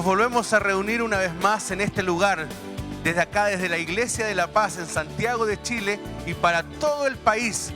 volvemos a reunir una vez más en este lugar, desde acá, desde la Iglesia de la Paz en Santiago de Chile y para todo el país,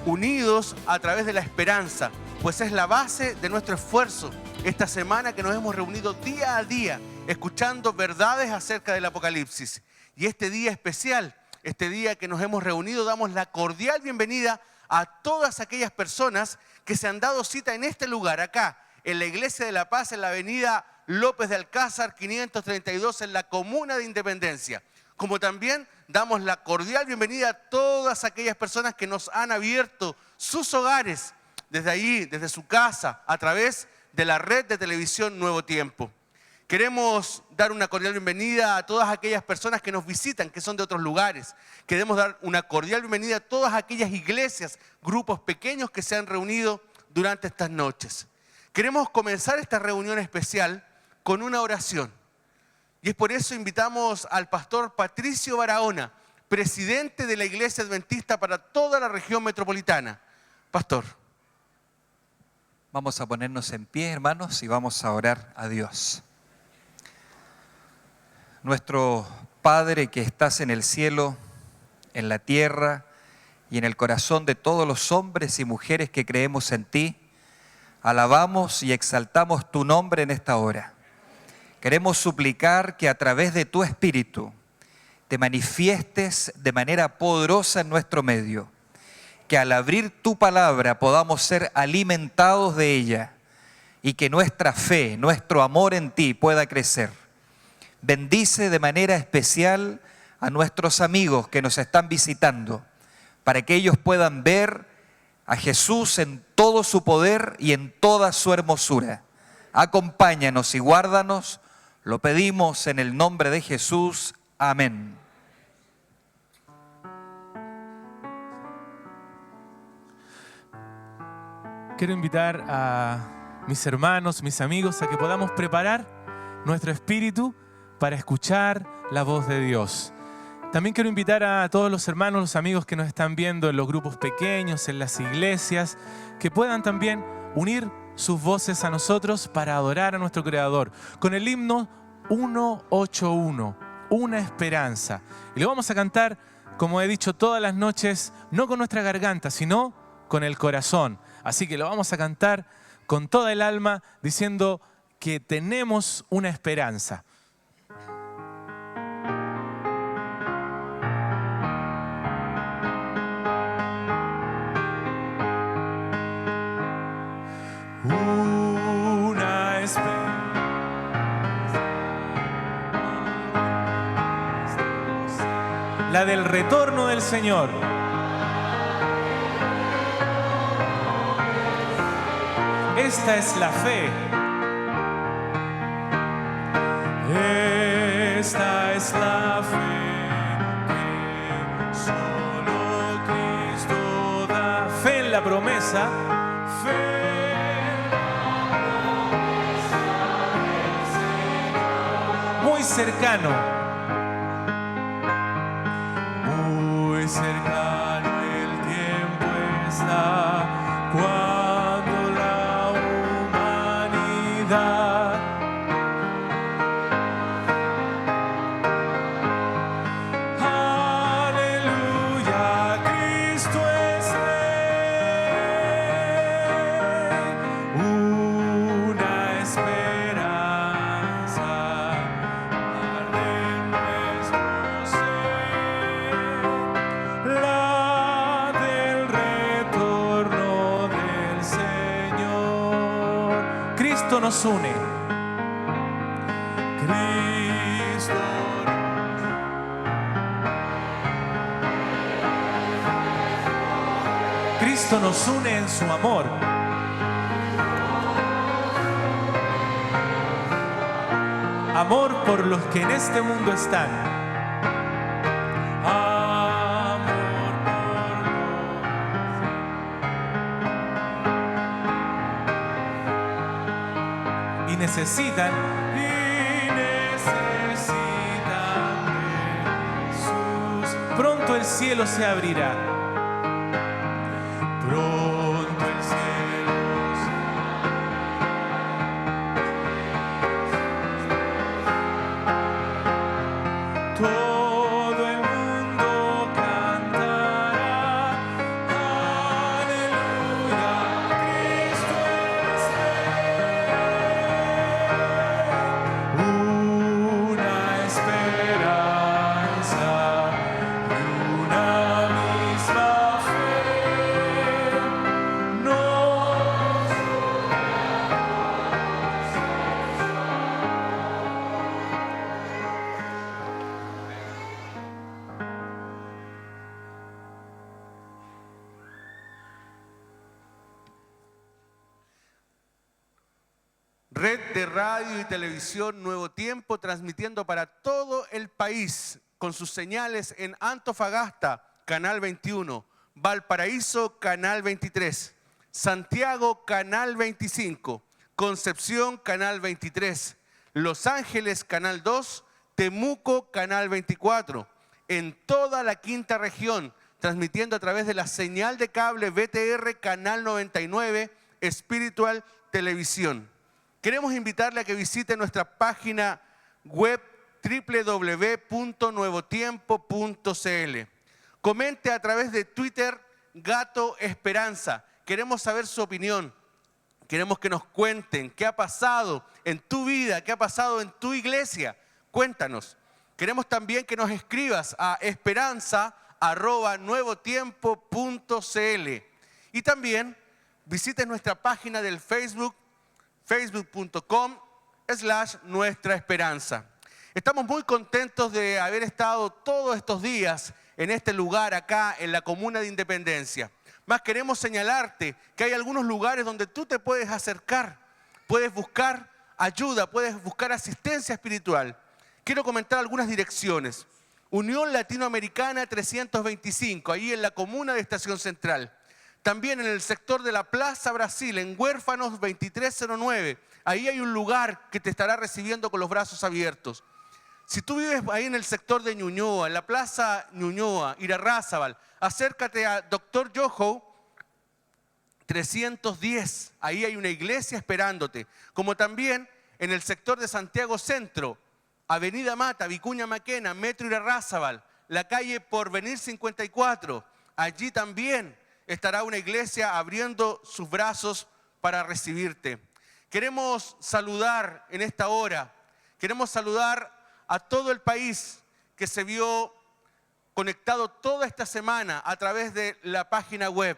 unidos a través de la esperanza, pues es la base de nuestro esfuerzo esta semana que nos hemos reunido día a día, escuchando verdades acerca del Apocalipsis. Y este día especial, este día que nos hemos reunido, damos la cordial bienvenida a todas aquellas personas que se han dado cita en este lugar, acá, en la Iglesia de la Paz, en la avenida López de Alcázar 532, en la Comuna de Independencia. Como también damos la cordial bienvenida a todas aquellas personas que nos han abierto sus hogares, desde allí, desde su casa, a través de la red de televisión Nuevo Tiempo. Queremos dar una cordial bienvenida a todas aquellas personas que nos visitan, que son de otros lugares. Queremos dar una cordial bienvenida a todas aquellas iglesias, grupos pequeños que se han reunido durante estas noches. Queremos comenzar esta reunión especial con una oración. Y es por eso invitamos al pastor Patricio Barahona, presidente de la Iglesia Adventista para toda la región metropolitana. Pastor. Vamos a ponernos en pie, hermanos, y vamos a orar a Dios. Nuestro Padre que estás en el cielo, en la tierra y en el corazón de todos los hombres y mujeres que creemos en ti, alabamos y exaltamos tu nombre en esta hora. Queremos suplicar que a través de tu Espíritu te manifiestes de manera poderosa en nuestro medio, que al abrir tu palabra podamos ser alimentados de ella y que nuestra fe, nuestro amor en ti pueda crecer. Bendice de manera especial a nuestros amigos que nos están visitando, para que ellos puedan ver a Jesús en todo su poder y en toda su hermosura. Acompáñanos y guárdanos. Lo pedimos en el nombre de Jesús. Amén. Quiero invitar a mis hermanos, mis amigos, a que podamos preparar nuestro espíritu para escuchar la voz de Dios. También quiero invitar a todos los hermanos, los amigos que nos están viendo en los grupos pequeños, en las iglesias, que puedan también unir sus voces a nosotros para adorar a nuestro Creador con el himno 181, Una Esperanza. Y lo vamos a cantar, como he dicho todas las noches, no con nuestra garganta, sino con el corazón. Así que lo vamos a cantar con toda el alma, diciendo que tenemos una esperanza. Una esperanza. La del retorno del Señor. Esta es la fe. Esta es la fe que solo Cristo da. Fe en la promesa. Fe. Muy cercano, muy cercano el tiempo está cuando la humanidad aleluya, Cristo es Rey, una esperanza. La del retorno del Señor. Cristo nos une. Cristo nos une en su amor. Amor por los que en este mundo están. Necesitan de Jesús. Pronto el cielo se abrirá. Pronto el cielo se abrirá. todo el mundo cantará. Aleluya, Cristo es Rey. Una esperanza y una misma fe nos Red de radio y televisión Nuevo Tiempo, transmitiendo para todo el país con sus señales en Antofagasta, Canal 21, Valparaíso, Canal 23, Santiago, Canal 25, Concepción, Canal 23, Los Ángeles, Canal 2, Temuco, Canal 24, en toda la quinta región, transmitiendo a través de la señal de cable VTR, Canal 99, Spiritual Televisión. Queremos invitarle a que visite nuestra página web www.nuevotiempo.cl. Comente a través de Twitter Gato Esperanza. Queremos saber su opinión. Queremos que nos cuenten qué ha pasado en tu vida, qué ha pasado en tu iglesia. Cuéntanos. Queremos también que nos escribas a esperanza@nuevotiempo.cl. Y también visites nuestra página del Facebook, facebook.com/Nuestra Esperanza. Estamos muy contentos de haber estado todos estos días en este lugar acá en la Comuna de Independencia. Más queremos señalarte que hay algunos lugares donde tú te puedes acercar, puedes buscar ayuda, puedes buscar asistencia espiritual. Quiero comentar algunas direcciones. Unión Latinoamericana 325, ahí en la Comuna de Estación Central. También en el sector de la Plaza Brasil, en Huérfanos 2309. Ahí hay un lugar que te estará recibiendo con los brazos abiertos. Si tú vives ahí en el sector de Ñuñoa, en la Plaza Ñuñoa, Irarrázaval, acércate a Dr. Yoho 310. Ahí hay una iglesia esperándote. Como también en el sector de Santiago Centro, Avenida Mata, Vicuña Maquena, Metro Irarrázaval, la calle Porvenir 54. Allí también estará una iglesia abriendo sus brazos para recibirte. Queremos saludar en esta hora, queremos saludar a todo el país que se vio conectado toda esta semana a través de la página web.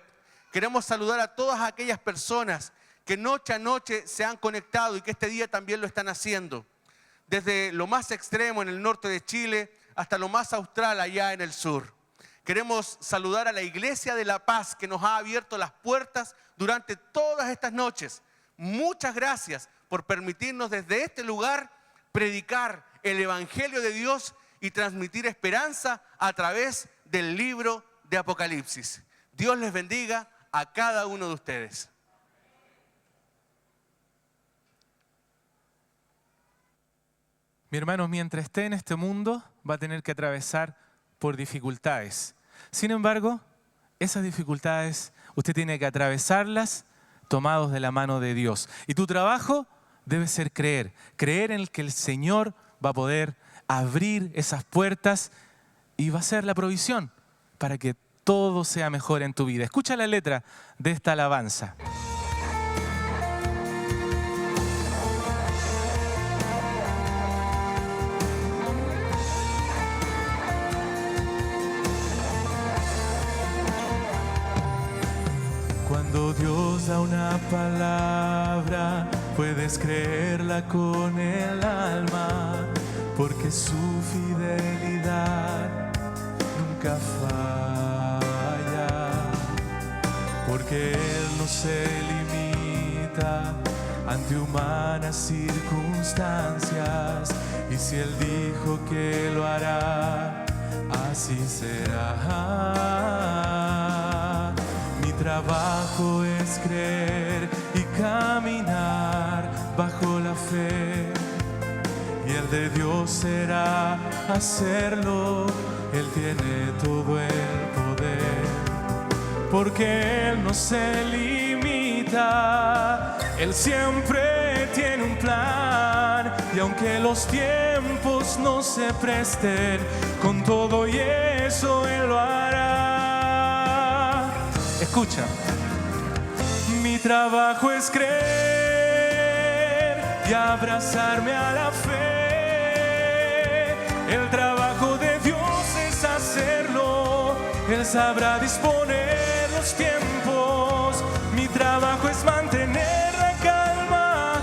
Queremos saludar a todas aquellas personas que noche a noche se han conectado y que este día también lo están haciendo. Desde lo más extremo en el norte de Chile hasta lo más austral allá en el sur. Queremos saludar a la Iglesia de la Paz que nos ha abierto las puertas durante todas estas noches. Muchas gracias por permitirnos desde este lugar predicar el Evangelio de Dios y transmitir esperanza a través del libro de Apocalipsis. Dios les bendiga a cada uno de ustedes. Mi hermano, mientras esté en este mundo, va a tener que atravesar por dificultades. Sin embargo, esas dificultades usted tiene que atravesarlas tomados de la mano de Dios. Y tu trabajo debe ser creer en que el Señor va a poder abrir esas puertas y va a ser la provisión para que todo sea mejor en tu vida. Escucha la letra de esta alabanza. Cuando Dios da una palabra, puedes creerla con el alma, porque su fidelidad nunca falla, porque Él no se limita ante humanas circunstancias, y si Él dijo que lo hará, así será. Mi trabajo es creer y caminar bajo la fe, y el de Dios será hacerlo. Él tiene todo el poder, porque Él no se limita, Él siempre tiene un plan, y aunque los tiempos no se presten, con todo y eso Él lo hará. Escucha. Mi trabajo es creer y abrazarme a la fe. El trabajo de Dios es hacerlo. Él sabrá disponer los tiempos. Mi trabajo es mantener la calma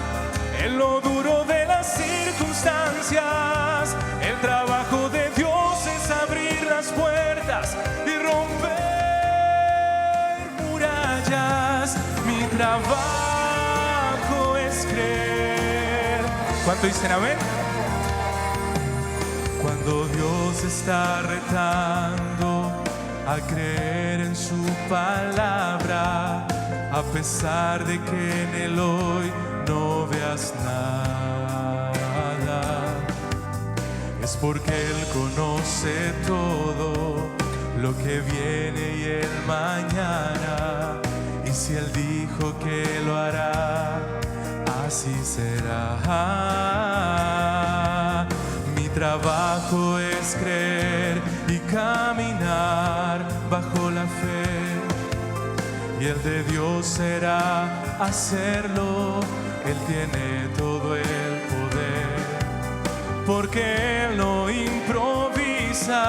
en lo duro de las circunstancias. El trabajo de Dios es abrir las puertas y romper murallas. Mi trabajo es creer. ¿Cuánto dicen amén? Cuando Dios está retando a creer en su palabra, a pesar de que en Él hoy no veas nada, es porque Él conoce todo lo que viene y el mañana. Y si Él dijo que lo hará, así será. Mi trabajo es creer y caminar bajo la fe. Y el de Dios será hacerlo. Él tiene todo el poder, porque Él no improvisa.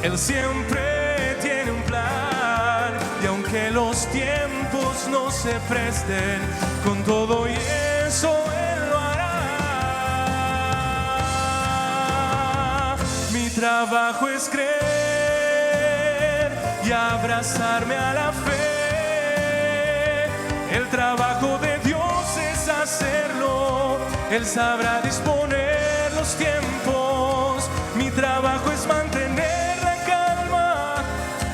Él siempre tiene un plan, y aunque los tiempos no se presten, con todo y eso Él lo hará. Mi trabajo es creer y abrazarme a la fe. El trabajo de Dios es hacerlo. Él sabrá disponer los tiempos. Mi trabajo es mantener la calma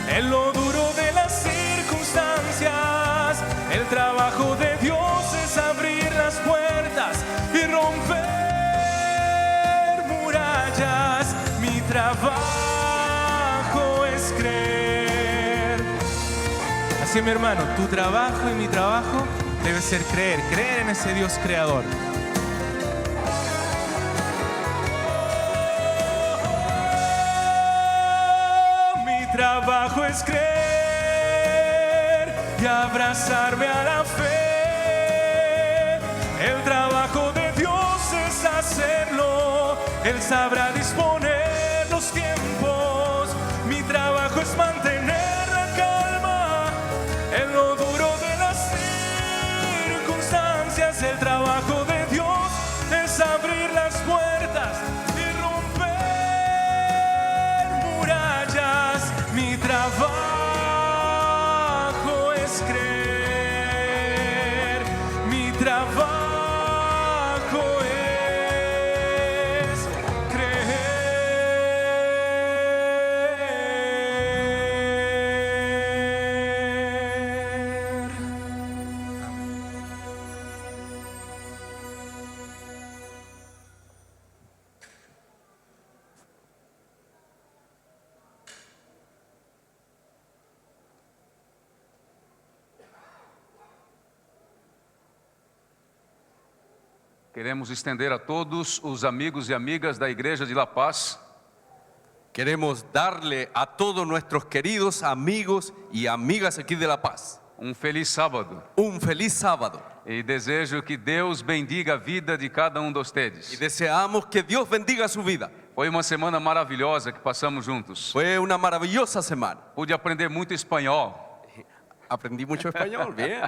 en lo duro de las circunstancias. El trabajo de Dios es abrir las puertas y romper murallas. Mi trabajo es creer. Así, mi hermano, tu trabajo y mi trabajo debe ser creer en ese Dios creador. Mi trabajo es creer y abrazarme a la fe. El trabajo de Dios es hacerlo. Él sabrá disponer los tiempos. Mi trabajo es mantener la calma en lo duro de las circunstancias. El trabajo de Dios es abrir las puertas y romper murallas. Mi trabajo es creer. Mi trabajo es creer. Queremos estender a todos os amigos e amigas da Igreja de La Paz Queremos darle a todos nuestros queridos amigos y amigas aquí de La Paz feliz sábado. un feliz sábado. E desejo que Deus bendiga a vida de cada de Y ustedes. deseamos que Dios bendiga su vida. Foi uma semana maravilhosa que passamos juntos. Fue una maravillosa semana. Pude aprender muito espanhol. Aprendí mucho español, bien.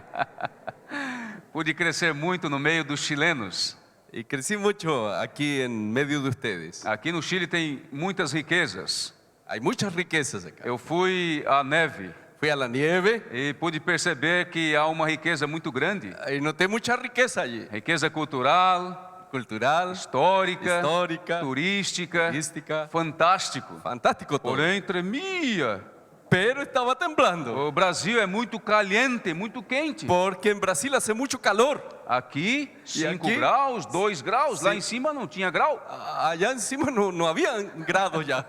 Pude crescer muito no meio dos chilenos. Y crecí mucho aquí en medio de ustedes. Aqui no Chile tem muitas riquezas. Hay muchas riquezas acá. Eu fui à neve Fui a la nieve e pude perceber que há uma riqueza muito grande. y noté mucha riqueza allí. Riqueza cultural, Cultural, histórica, histórica, turística, turística. fantástico. Fantástico todo. Porém, tremia. Pero estaba temblando. O Brasil é muito caliente, muito quente. Porque en Brasil hace mucho calor. Aqui, 5 aqui? graus, 2 graus. Lá Sim. em cima não tinha grau. Allá encima no había grado ya.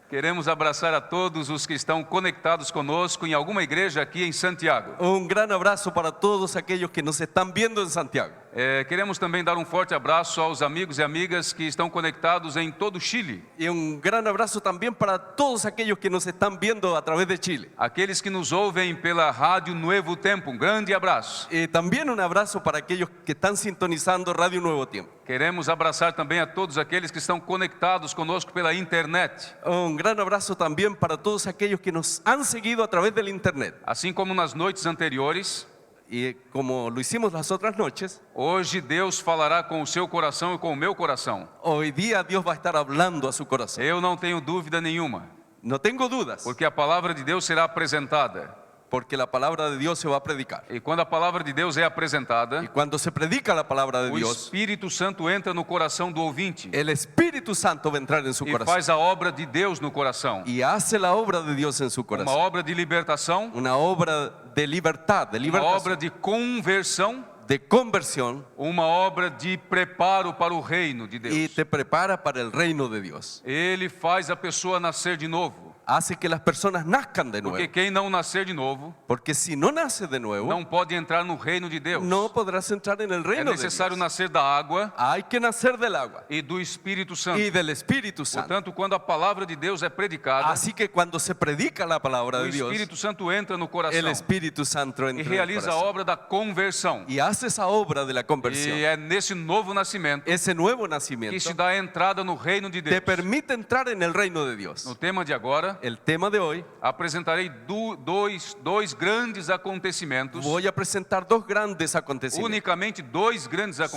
Queremos abraçar a todos os que estão conectados conosco em alguma igreja aqui em Santiago. Un gran abrazo para todos aquellos que nos están viendo en Santiago. Queremos também dar um forte abraço aos amigos e amigas que estão conectados em todo o Chile. Y un gran abrazo también para todos aquellos que nos están viendo a través de Chile. Aqueles que nos ouvem pela rádio Nuevo Tempo, um grande abraço. Y también un abrazo para aquellos que están sintonizando Radio Nuevo Tiempo. Queremos abraçar também a todos aqueles que estão conectados conosco pela internet. Un gran abrazo también para todos aquellos que nos han seguido a través del internet. Assim como nas noites anteriores, Y como lo hicimos las otras noches, hoje Deus falará com o seu coração e com o meu coração. hoy día Dios va a estar hablando a su corazón. Eu não tenho dúvida nenhuma, No tengo dudas, porque a palavra de Deus será apresentada. porque la palabra de Dios se va a predicar. E quando a palavra de Deus é apresentada, Y cuando se predica la palabra de o Dios, Espírito Santo entra no coração do ouvinte el Espíritu Santo va a entrar en su e corazón faz a obra de Deus no coração. y hace la obra de Dios en su Uma corazón. obra de libertação, Una obra de libertad, de uma liberación, obra de conversão, de conversión, uma obra de preparo para o reino de y Deus. te prepara para el reino de Dios. Ele faz a pessoa nascer de novo, Hace que las personas nazcan de porque nuevo. quem não nascer de novo Porque si no nace de nuevo, não pode entrar no reino de Deus. no podrás entrar en el É reino de necessário Dios. nascer da água Hay que nacer del agua e do Espírito Santo. y del Espíritu Santo. Portanto, quando a palavra de Deus é predicada, Así que cuando se predica la palabra o de Dios, Espírito Santo entra no el coração Espíritu Santo e entra en el realiza a corazón obra da conversão. y hace esa obra de la conversión. E é nesse novo nascimento Ese nuevo que nacimiento se dá a entrada no reino de te Deus. permite entrar en el reino de Dios. No tema de agora, El tema de hoy, apresentarei dois grandes acontecimentos, voy a presentar dos grandes acontecimientos. unicamente dois grandes Solo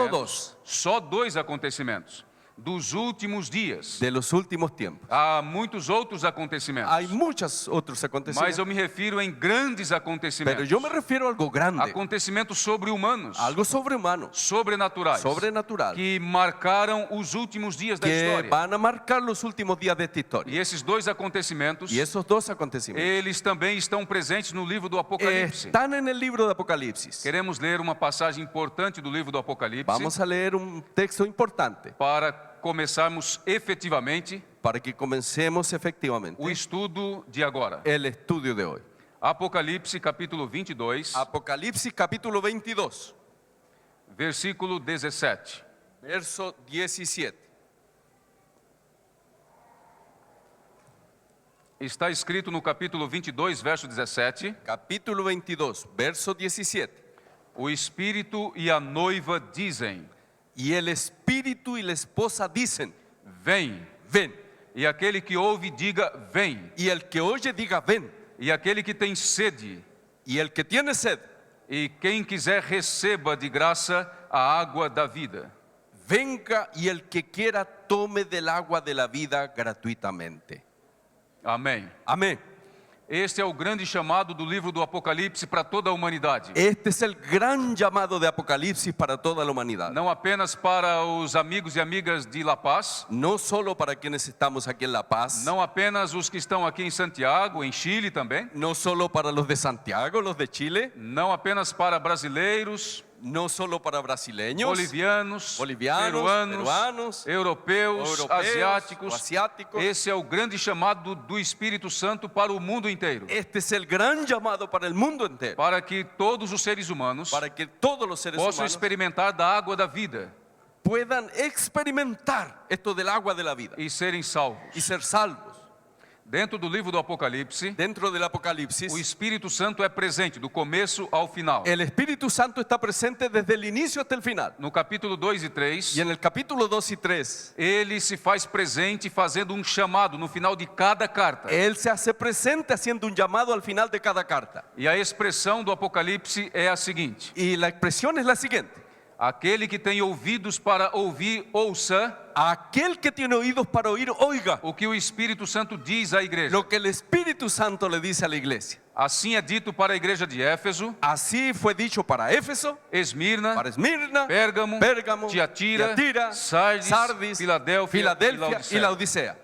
acontecimentos, dos só dois acontecimentos dos últimos dias. de los últimos tiempos. Há muitos outros acontecimentos, Hay muchos otros mas acontecimientos, eu me refiro em grandes pero acontecimentos, yo me refiero a algo grande, acontecimentos sobre-humanos, algo sobrehumano, sobrenaturais, sobrenatural, que marcaram os últimos dias da que história. van a marcar los últimos días de esta historia. E esses dois acontecimentos, Y esos dos acontecimientos eles também estão presentes no livro do Apocalipse. están en el libro de Apocalipsis. Queremos ler uma passagem importante do livro do Apocalipse Vamos a leer un texto importante para começarmos efetivamente para que comencemos efectivamente o estudo de agora. el estudio de hoy. Apocalipse capítulo 22, Apocalipsis capítulo 22, versículo 17. verso 17. Está escrito no capítulo 22, verso 17: Capítulo 22, verso 17. o Espírito e a noiva dizem: Y el espíritu y la esposa dicen, vem. ven. E aquele que ouve, diga: vem. Y el que oye diga, ven. E aquele que tem sede, Y el que tiene sed, e quem quiser, receba de graça a água da vida. venga, y el que quiera tome del agua de la vida gratuitamente. Amém. Amén. Este é o grande chamado do livro do Apocalipse para toda a humanidade. Este es el gran llamado de Apocalipsis para toda la humanidad. Não apenas para os amigos e amigas de La Paz, No solo para quienes estamos aquí en La Paz, não apenas os que estão aqui em Santiago, em Chile também, no solo para los de Santiago, los de Chile, não apenas para brasileiros, no solo para brasileños, bolivianos, peruanos, europeus, europeos, asiáticos. asiáticos. Esse é o grande chamado do Espírito Santo para o mundo inteiro, Este es el gran llamado para el mundo entero, para que todos os seres humanos para que todos los seres possam humanos experimentar da água da vida puedan experimentar esto del agua de la vida e serem salvos. y ser salvos. Dentro do livro do Apocalipse, Dentro del Apocalipsis, o Espírito Santo é presente do começo ao final. el Espíritu Santo está presente desde el inicio hasta el final. No capítulo 2 e 3, Y en el capítulo 2 y 3, ele se faz presente fazendo um chamado no final de cada carta. Él se hace presente haciendo un llamado al final de cada carta. E a expressão do Apocalipse é a seguinte: Y la expresión es la siguiente: aquele que tem ouvidos para ouvir, ouça aquel que tiene oídos para oír, oiga o que o Espírito Santo diz à igreja. lo que el Espíritu Santo le dice a la iglesia. Assim é dito para a igreja de Éfeso, Así fue dicho para Éfeso, Esmirna, para Esmirna, Pérgamo, Pérgamo, Tiatira, Tiatira, Sardis, Sardis, Filadélfia Filadelfia e y Laodiceia. Laodicea.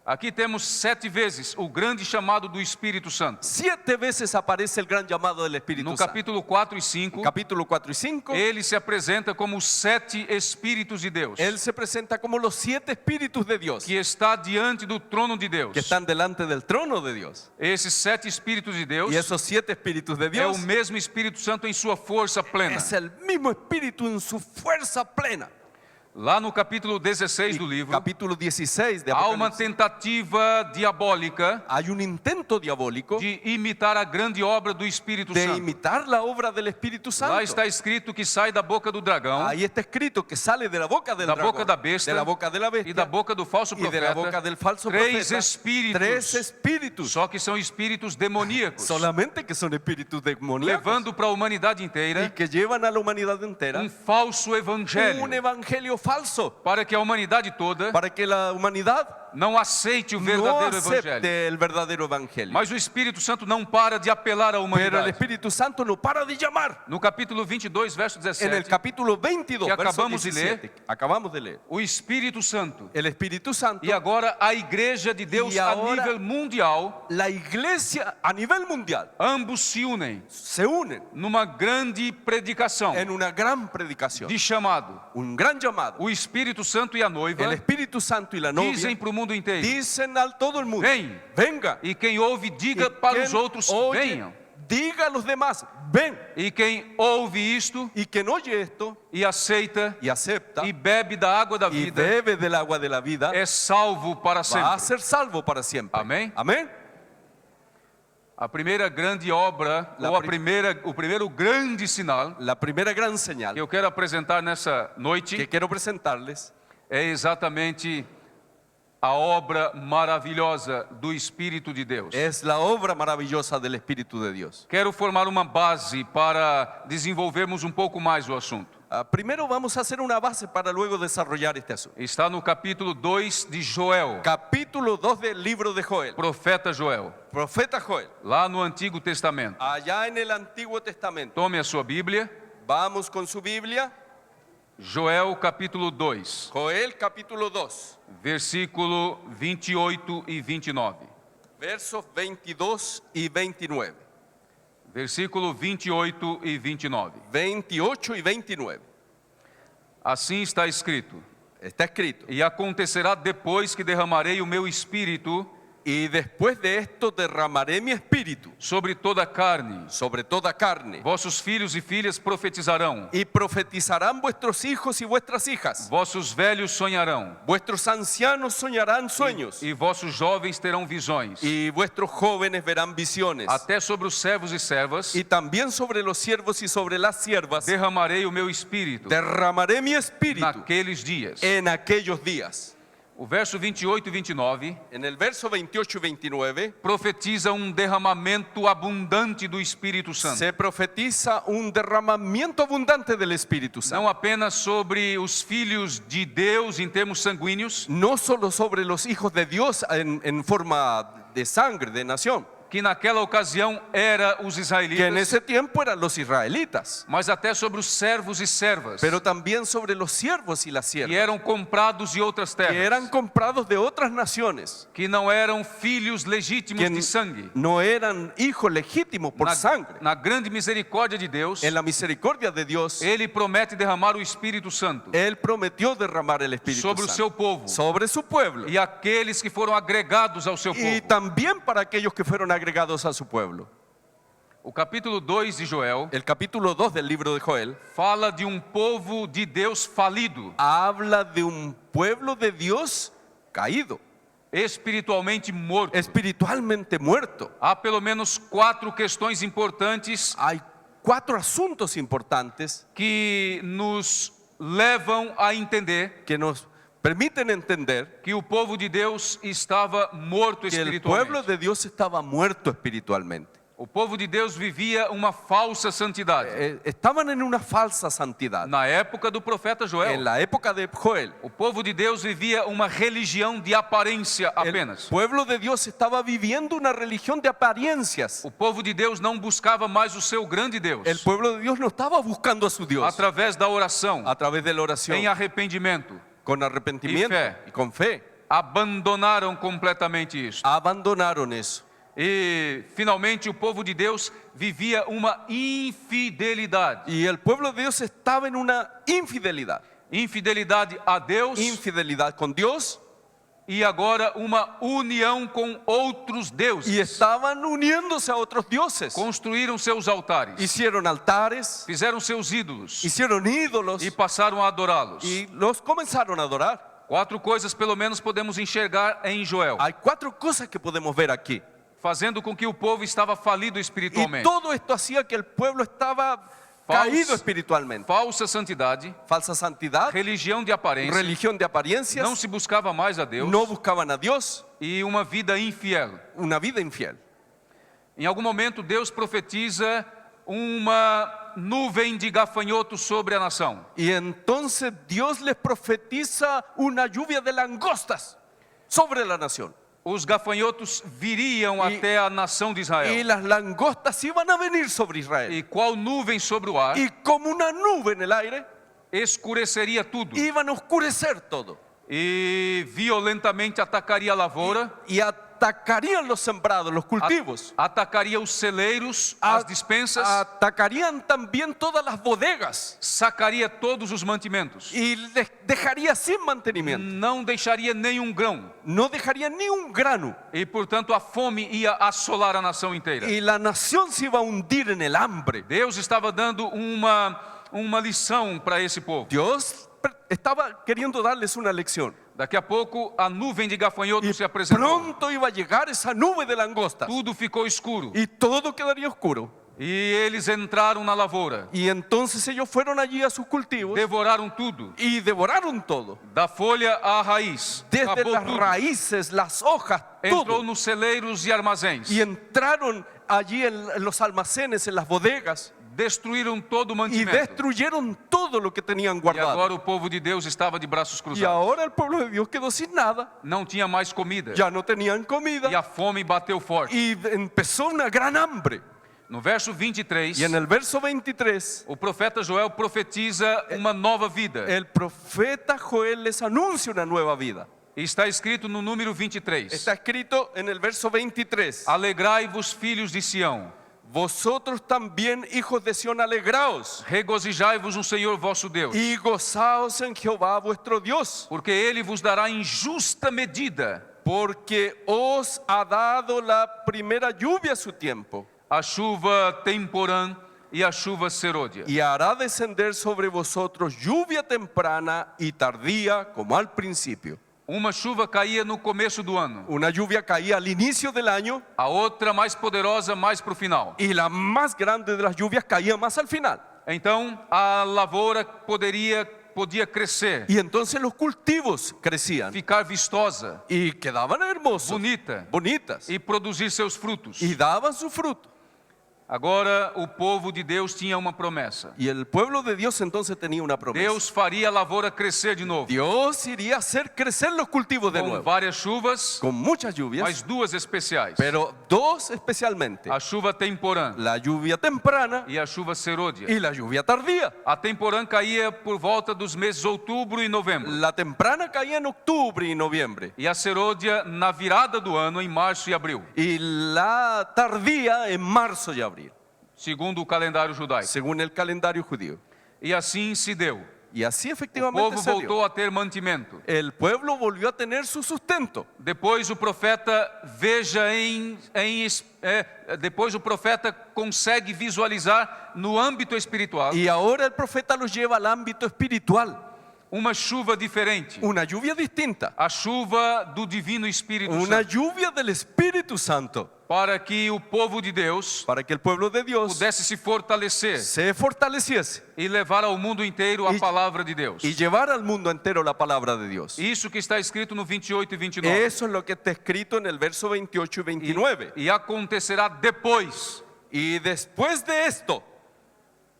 Aqui temos 7 vezes o grande chamado do Espírito Santo. 7 veces aparece el gran llamado del Espíritu No Santo. capítulo 4 e 5, Capítulo 4 y 5, ele se apresenta como os 7 Espíritos de Deus, Él se presenta como los 7 Espíritus de Dios que está diante do trono de Deus. que están delante del trono de Dios. Esses 7 Espíritos de Deus Y esos 7 Espíritus de é Dios o mesmo Espírito Santo em sua força plena. es el mismo Espíritu en su fuerza plena. Lá no capítulo 16 do livro, Capítulo 16 de há uma Apocalipsis. tentativa diabólica Hay un intento diabólico de imitar a grande obra do Espírito de Santo. imitar la obra del Espíritu Santo. Lá está escrito que sai da boca do dragão, Ahí está escrito que sale de la boca del da dragón, boca da besta de la boca de la bestia e da boca do falso y de la boca profeta, del falso 3 profeta. espíritos, 3 espíritus. só que são espíritos demoníacos, Solamente que son espíritus demoníacos levando para a humanidade y inteira que llevan a la humanidad entera falso evangelho, un evangelio falso para que a humanidade toda para que la humanidad não aceite o no verdadeiro evangelho. acepte el verdadero evangelio. Mas o Espírito Santo não para de apelar à Pero el humanidade. Espíritu Santo no para de llamar. No capítulo 22, verso En el 17, capítulo 22, que verso acabamos de 17, acabamos de leer. o Espírito Santo El Espíritu Santo, e agora a Igreja de Deus E a agora- nível mundial, la iglesia a nivel mundial, ambos se unem se unen numa grande predicação en una gran predicación, de chamado. un gran llamado. O Espírito Santo e a noiva El Espíritu Santo y la novia dizem para o mundo inteiro: dicen al todo el mundo, Ven. venga. e quem ouve, diga Y para os quien outros: oye, venham. diga a los demás, ven. E quem ouve isto Y quien oye esto e aceita y acepta e bebe da água da y vida bebe del agua de la vida, é salvo para va a sempre. ser salvo para siempre. Amén. Amén. A primeira grande obra, La ou o primeiro grande sinal La primera gran señal que eu quero apresentar nessa noite que quiero presentarles é exatamente a obra maravilhosa do Espírito de Deus. es la obra maravillosa del Espíritu de Dios. Quero formar uma base para desenvolvermos um pouco mais o assunto. Primero vamos a hacer una base para luego desarrollar este asunto. Está no capítulo 2 de Joel, Capítulo 2 del libro de Joel. profeta Joel, Profeta Joel, lá no Antigo Testamento. allá en el Antiguo Testamento. Tome a sua Bíblia, Vamos con su Biblia. Joel capítulo 2, Joel capítulo 2, versículo 28 e 29. versos 22 y 29. Versículo 28 e 29. 28 y 29. Assim está escrito: Está escrito. E acontecerá depois que derramarei o meu espírito Y después de esto derramaré mi espíritu sobre toda a carne. sobre toda carne. Vossos filhos e filhas profetizarão, Y profetizarán vuestros hijos y vuestras hijas. vossos velhos sonharão, Vuestros ancianos soñarán sueños. e vossos jovens terão visões. Y vuestros jóvenes verán visiones. Até sobre os servos e servas Y también sobre los siervos y sobre las siervas derramarei o meu espírito derramaré mi espíritu naqueles dias. en aquellos días. O verso 28 e 29 En el verso 28 y 29 profetiza um derramamento abundante do Espírito Santo. se profetiza un derramamiento abundante del Espíritu Santo. Não apenas sobre os filhos de Deus em termos sanguíneos, No solo sobre los hijos de Dios en forma de sangre, de nación, que naquela ocasião era os que en israelitas, ese tiempo eran los israelitas, mas até sobre os servos e servas pero también sobre los siervos y las que siervas, eram comprados de outras que eran terras, comprados de otras naciones, que não eram filhos legítimos que de sangue. no eran hijos legítimos por sangre. Na grande misericórdia de Deus, En la misericordia de Dios, Ele promete derramar o Espírito Santo Él prometió derramar el Espíritu sobre o seu Santo povo sobre su pueblo e aqueles que foram agregados ao seu y povo. también para aquellos que fueron agregados a su pueblo. O capítulo 2 de Joel El capítulo 2 del libro de Joel fala de um povo de Deus falido, habla de un pueblo de Dios caído, espiritualmente morto. espiritualmente muerto. Há pelo menos 4 questões importantes Hay 4 asuntos importantes que nos levam a entender que nos permiten entender que o povo de Deus estava morto que el pueblo espiritualmente. de Dios estaba muerto espiritualmente. O povo de Deus vivia uma falsa santidade. Estaban en una falsa santidad. Na época do profeta En Joel, la época de Joel, o povo de Deus vivia uma religião de aparência el apenas. pueblo de Dios estaba viviendo una religión de apariencias. O povo de Deus não buscava mais o seu grande Deus. El pueblo de Dios no estaba buscando a su Dios Através da oração, a través de la oración, em arrependimento, con arrepentimiento y fe. y con fe. abandonaram completamente isso. Abandonaron eso. E finalmente o povo de Deus vivia uma infidelidade. Y el pueblo de Dios estaba en una infidelidad. Infidelidade a Deus Infidelidad con Dios. e agora uma união com outros Y deuses. estaban uniéndose a otros dioses. Construíram seus altares, Hicieron altares, fizeram seus ídolos hicieron ídolos e passaram a adorá-los. y los comenzaron a adorar. 4 coisas pelo menos podemos enxergar em Joel, Hay 4 cosas que podemos ver aquí. fazendo com que o povo estava falido Y espiritualmente. todo esto hacía que el pueblo estaba caído espiritualmente. Falsa santidade, Falsa santidad, religião de aparência, religión de apariencias, não se buscava mais a Deus no buscaban a Dios, e uma vida infiel. una vida infiel. Em algum momento Deus profetiza uma nuvem de gafanhotos sobre a nação. Y entonces Dios les profetiza una lluvia de langostas sobre la nación. Os gafanhotos viriam até a nação de Y Israel. las langostas iban a venir sobre Israel. E qual nuvem sobre o ar Y como una nube en el aire, escureceria tudo iban a oscurecer todo. e violentamente atacaria a lavoura, Y atacarían los sembrados, los cultivos. atacaria os celeiros, as dispensas, Atacarían también todas las bodegas. sacaria todos os mantimentos. Y les dejaría sin mantenimiento. Não deixaria nenhum grão. No dejaría ni un grano. E, portanto, a fome ia assolar a nação inteira. Y la nación se iba a hundir en el hambre. Deus estava dando uma lição para esse povo. Dios estaba queriendo darles una lección. Daqui a pouco, a nuvem de Y gafanhotos se apresentou. pronto iba a llegar esa nube de langostas. Tudo ficou escuro. Y todo quedaría oscuro. E eles entraram na lavoura. Y entonces ellos fueron allí a sus cultivos Devoraram tudo. y devoraron todo. Da folha à raiz. Desde Acabou las tudo. raíces, las hojas, Entrou todo. nos celeiros e armazéns. Y entraron allí en los almacenes, en las bodegas, Destruíram todo o y mantimento. destruyeron todo lo que tenían E guardado. agora o povo de Deus estava de braços Y cruzados. ahora el pueblo de Dios quedó sin nada. Não tinha mais comida. Ya no tenían E comida. a fome bateu forte. Y empezó una gran hambre. No verso 23, Y en el verso 23, o profeta Joel profetiza uma nova vida. el profeta Joel les anuncia una nueva vida. E está escrito no número 23. Está escrito en el verso 23. Alegrai-vos, filhos de Sião. Vosotros también, hijos de Sión, alegraos Regozijai-vos no Senhor vosso Deus. y gozaos en Jehová vuestro Dios, Porque ele vos dará em justa medida porque os ha dado la primera lluvia a su tiempo, a chuva temporã e a chuva serôdia. y hará descender sobre vosotros lluvia temprana y tardía como al principio. Uma chuva caía no começo do ano, Una lluvia caía al inicio del año a outra mais poderosa mais para o final. y la más grande de las lluvias caía más al final. Então a lavoura podia crescer, Y entonces los cultivos crecían ficar vistosa, y quedaban hermosos, bonita bonitas, e produzir seus frutos. y daban su fruto. Agora o povo de Deus tinha uma promessa. Y el pueblo de Dios entonces tenía una promesa. Deus faria a lavoura crescer de novo, Dios iría a hacer crecer los cultivos de com nuevo, várias chuvas, con muchas lluvias, mas duas especiais. pero dos especialmente, A chuva temporã la lluvia temprana e a chuva serôdia. y la lluvia tardía. A temporã caía por volta dos meses de outubro e novembro. La temprana caía en octubre y noviembre E a serôdia na virada do ano, em março e abril, y la tardía en marzo y abril, segundo o calendário judaico. según el calendario judío. E assim se deu. Y así O efectivamente povo se dio. voltou a ter mantimento. El pueblo volvió a tener su sustento. Depois o profeta depois o profeta consegue visualizar no âmbito espiritual Y ahora el profeta los lleva al ámbito espiritual, uma chuva diferente. una lluvia distinta, A chuva do divino Espírito una Santo, lluvia del Espíritu Santo, para que o povo de Deus para que el pueblo de Dios pudesse se fortalecer se fortaleciese e levar ao mundo inteiro a E- palavra de Deus. y llevar al mundo entero la palabra de Dios. Isso que está escrito no 28 e 29. Eso es lo que está escrito en el verso 28 y 29. E acontecerá depois, Y después de esto,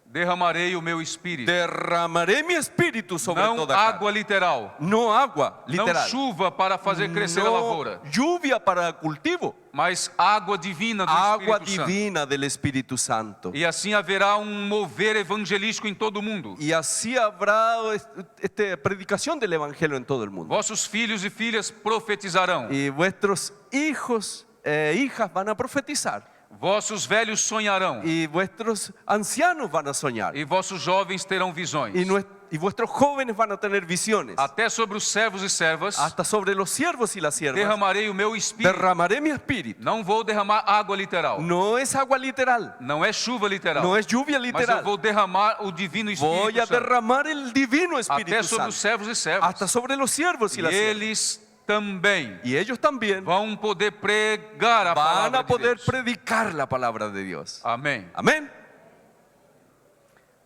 derramarei o meu espírito. Derramaré mi espíritu sobre Não toda água carne. literal, No agua, não literal. chuva para fazer crescer a No lavoura, lluvia para cultivo. mas água divina do Agua Espírito Santo. divina del Espíritu Santo. E assim haverá mover evangelístico em todo o mundo. Y así habrá predicación del Evangelio en todo el mundo. Vossos filhos e filhas profetizarão. Y vuestros hijos e hijas van a profetizar. Vossos velhos sonharão. Y vuestros ancianos van a soñar. E vossos jovens terão visões. Y vuestros jóvenes van a tener visiones. Até sobre os servos e servas Hasta sobre los siervos y las siervas. derramarei o meu espírito. Derramaré mi espíritu. Não vou derramar água literal. No es agua literal. Não é chuva literal. No es lluvia Mas eu literal. vou derramar o divino Voy Espírito a Santo. derramar el divino Até Espíritu sobre os Santo. servos e servas. Hasta sobre los siervos y E las siervas. eles também Y ellos también vão poder pregar a van palavra a poder de Deus. predicar la palabra de Dios. Amém. Amén.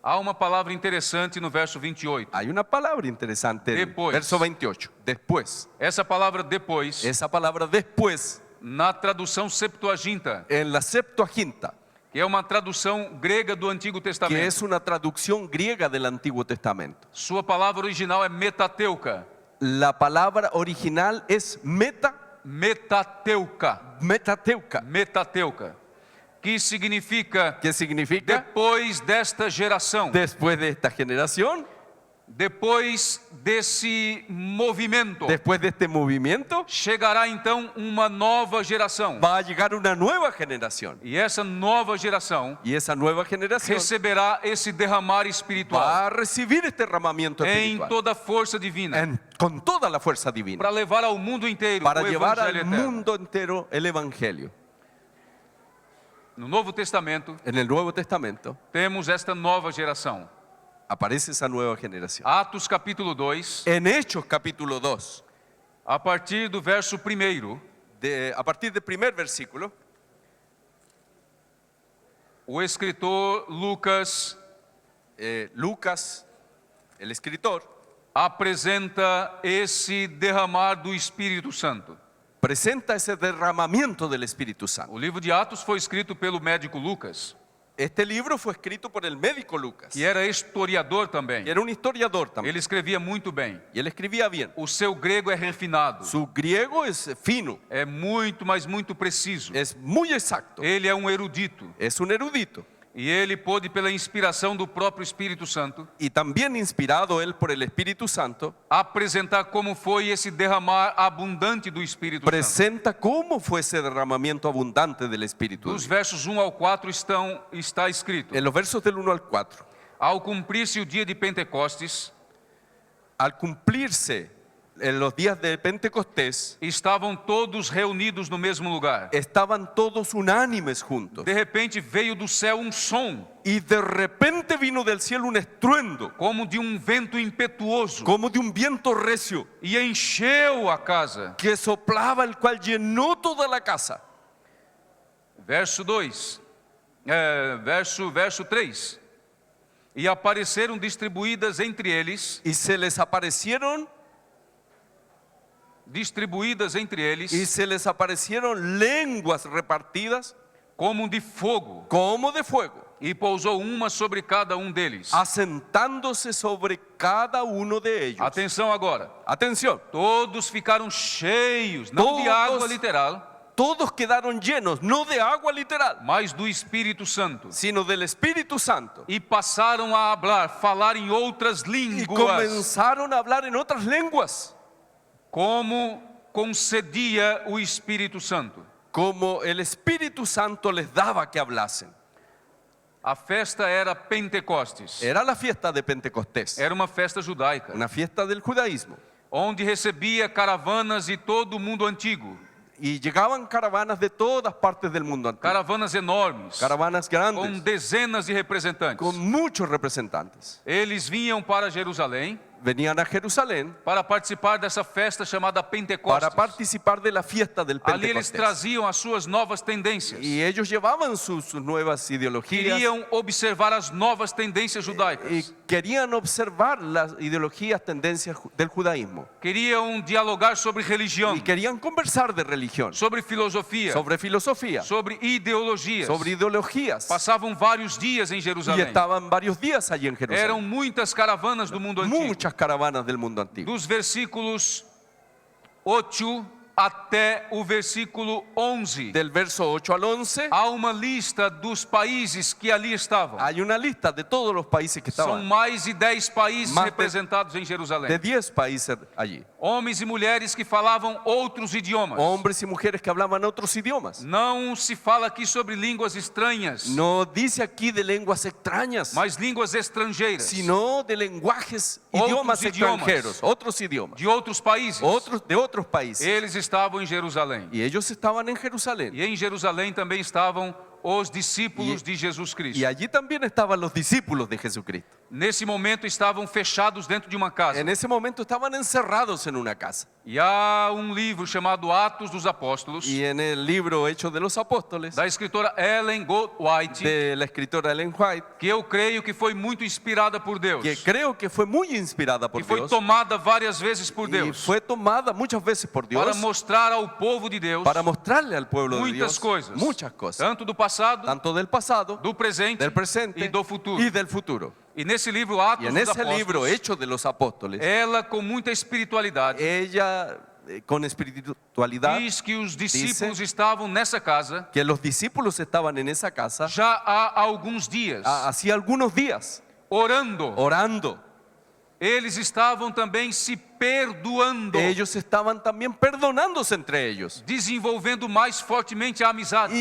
Há uma palavra interessante no verso 28. Hay una palabra interesante en el Después. verso 28. Después. Essa palavra depois, Esa palabra después, na tradução Septuaginta, en la Septuaginta, que é uma tradução grega do Antigo que Testamento. es una traducción griega del Antiguo Testamento. Sua palavra original é metateuca. La palabra original es Metateuca. metateuca. Metateuca. Que significa ¿Qué significa? depois desta geração, Después de esta generación, depois desse movimento, después de este movimiento, chegará então uma nova geração. va a llegar una nueva generación. E essa nova geração Y esa nueva generación receberá esse derramar espiritual va a recibir este derramamiento em espiritual toda a força divina con toda la fuerza divina para levar ao mundo inteiro para o llevar evangelho al eterno. mundo entero el Evangelio. No Novo Testamento En el Nuevo Testamento temos esta nova geração. aparece esa nueva generación. Atos capítulo 2, En Hechos capítulo 2, a partir do verso 1, a partir del primer versículo, o escritor Lucas Lucas, el escritor, apresenta esse derramar do Espírito Santo. presenta ese derramamiento del Espíritu Santo. O livro de Atos foi escrito pelo médico Lucas, Este libro fue escrito por el médico Lucas, que era historiador também. que era un historiador también, Ele escrevia muito bem. y él escribía bien. O seu grego é refinado, Su griego es fino, é muito, mas muito preciso. es muy exacto, Ele é um erudito. es un erudito. E ele pôde, pela inspiração do próprio Espírito Santo, Y también inspirado él por el Espíritu Santo, apresentar como foi esse derramar abundante do Espírito Santo. presenta cómo fue ese derramamiento abundante del Espíritu. Dos versos 1 ao 4 está escrito: En los versos del 1 al 4, ao cumprir-se o dia de Pentecostes, al cumplirse en los días de Pentecostés, estavam todos reunidos no mesmo lugar. estaban todos unánimes juntos. De repente veio do céu um som, Y de repente vino del cielo un estruendo, como de um vento impetuoso, como de un viento recio, e encheu a casa. que soplaba, el cual llenó toda la casa. Verso 2, verso 3. E apareceram distribuídas entre eles, Y se les aparecieron lenguas repartidas como de fogo, como de fuego, e pousou uma sobre cada um deles. asentándose sobre cada uno de ellos. Atenção agora. Atención, Todos ficaram cheios, não de Todos. água literal, todos quedaron llenos, no de agua literal, mas do Espírito Santo. sino del Espíritu Santo. E passaram a falar em outras Y línguas, comenzaron a hablar en otras lenguas, como concedia o Espírito Santo. como el Espíritu Santo les daba que hablasen. A festa era Pentecostes. Era la fiesta de Pentecostés, Era uma festa judaica, una fiesta del judaísmo. onde recebia caravanas de todo o mundo antigo. Y llegaban caravanas de todas partes del mundo antiguo, Caravanas enormes, caravanas com grandes, dezenas de representantes. con muchos representantes. Eles vinham para Jerusalém, venían a Jerusalén para participar dessa festa chamada para Pentecostes. participar de la fiesta del Ali eles Pentecostés. traziam as suas novas tendências. Y ellos llevaban sus nuevas ideologías Queriam observar as novas tendências judaicas. y querían observar las ideologías, tendencias del judaísmo. Queriam dialogar sobre religião, Y querían conversar de religión, sobre filosofia, sobre filosofía, sobre ideologias. sobre ideologías. Passavam vários dias em Y Jerusalém. estaban varios días allí en Eram Jerusalén. muitas caravanas do mundo antigo. Muchas caravanas del mundo antiguo. Dos versículos 8 até o versículo 11. Del verso 8 al 11 Há uma lista dos países que ali estavam. hay una lista de todos los países que São estaban. mais de 10 países Mais de- representados em De Jerusalém. 10 países allí. Homens e mulheres que falavam outros idiomas. Hombres y mujeres que hablaban otros idiomas. Não se fala aqui sobre línguas estranhas, No dice aquí de lenguas extrañas, mas línguas estrangeiras, sino de lenguajes, Otros idiomas idiomas. extranjeros, otros idiomas, de outros países. de otros países. Eles estavam em Jerusalém. Y ellos estaban en Jerusalén. E em Jerusalém também estavam os discípulos de Jesus Cristo. Y allí también estaban los discípulos de Jesucristo. Nesse momento estavam fechados dentro de uma casa. En ese momento estaban encerrados en una casa. E há livro chamado Atos dos Apóstolos, Y en el libro Hechos de los Apóstoles, da escritora Ellen Goldwhite, de la escritora Ellen White, que eu creio que foi muito inspirada por Deus. que creo que fue muy inspirada por Que foi Dios tomada várias vezes por y Deus. fue tomada muchas veces por Dios Para mostrar ao povo de Deus para mostrarle al pueblo de muitas Dios coisas. muchas cosas, Tanto do passado, tanto del pasado, do presente del presente e do futuro. y del futuro. E nesse livro Atos Y en dos ese libro, Apóstolos, Hechos de los Apóstoles, ela com muita espiritualidade ella con espiritualidad diz que os discípulos estavam nessa casa que los discípulos estaban en esa casa já há alguns dias, hacía algunos días orando. orando. Eles estavam também se perdoando, Ellos estaban también perdonándose entre ellos desenvolvendo mais fortemente a amizade.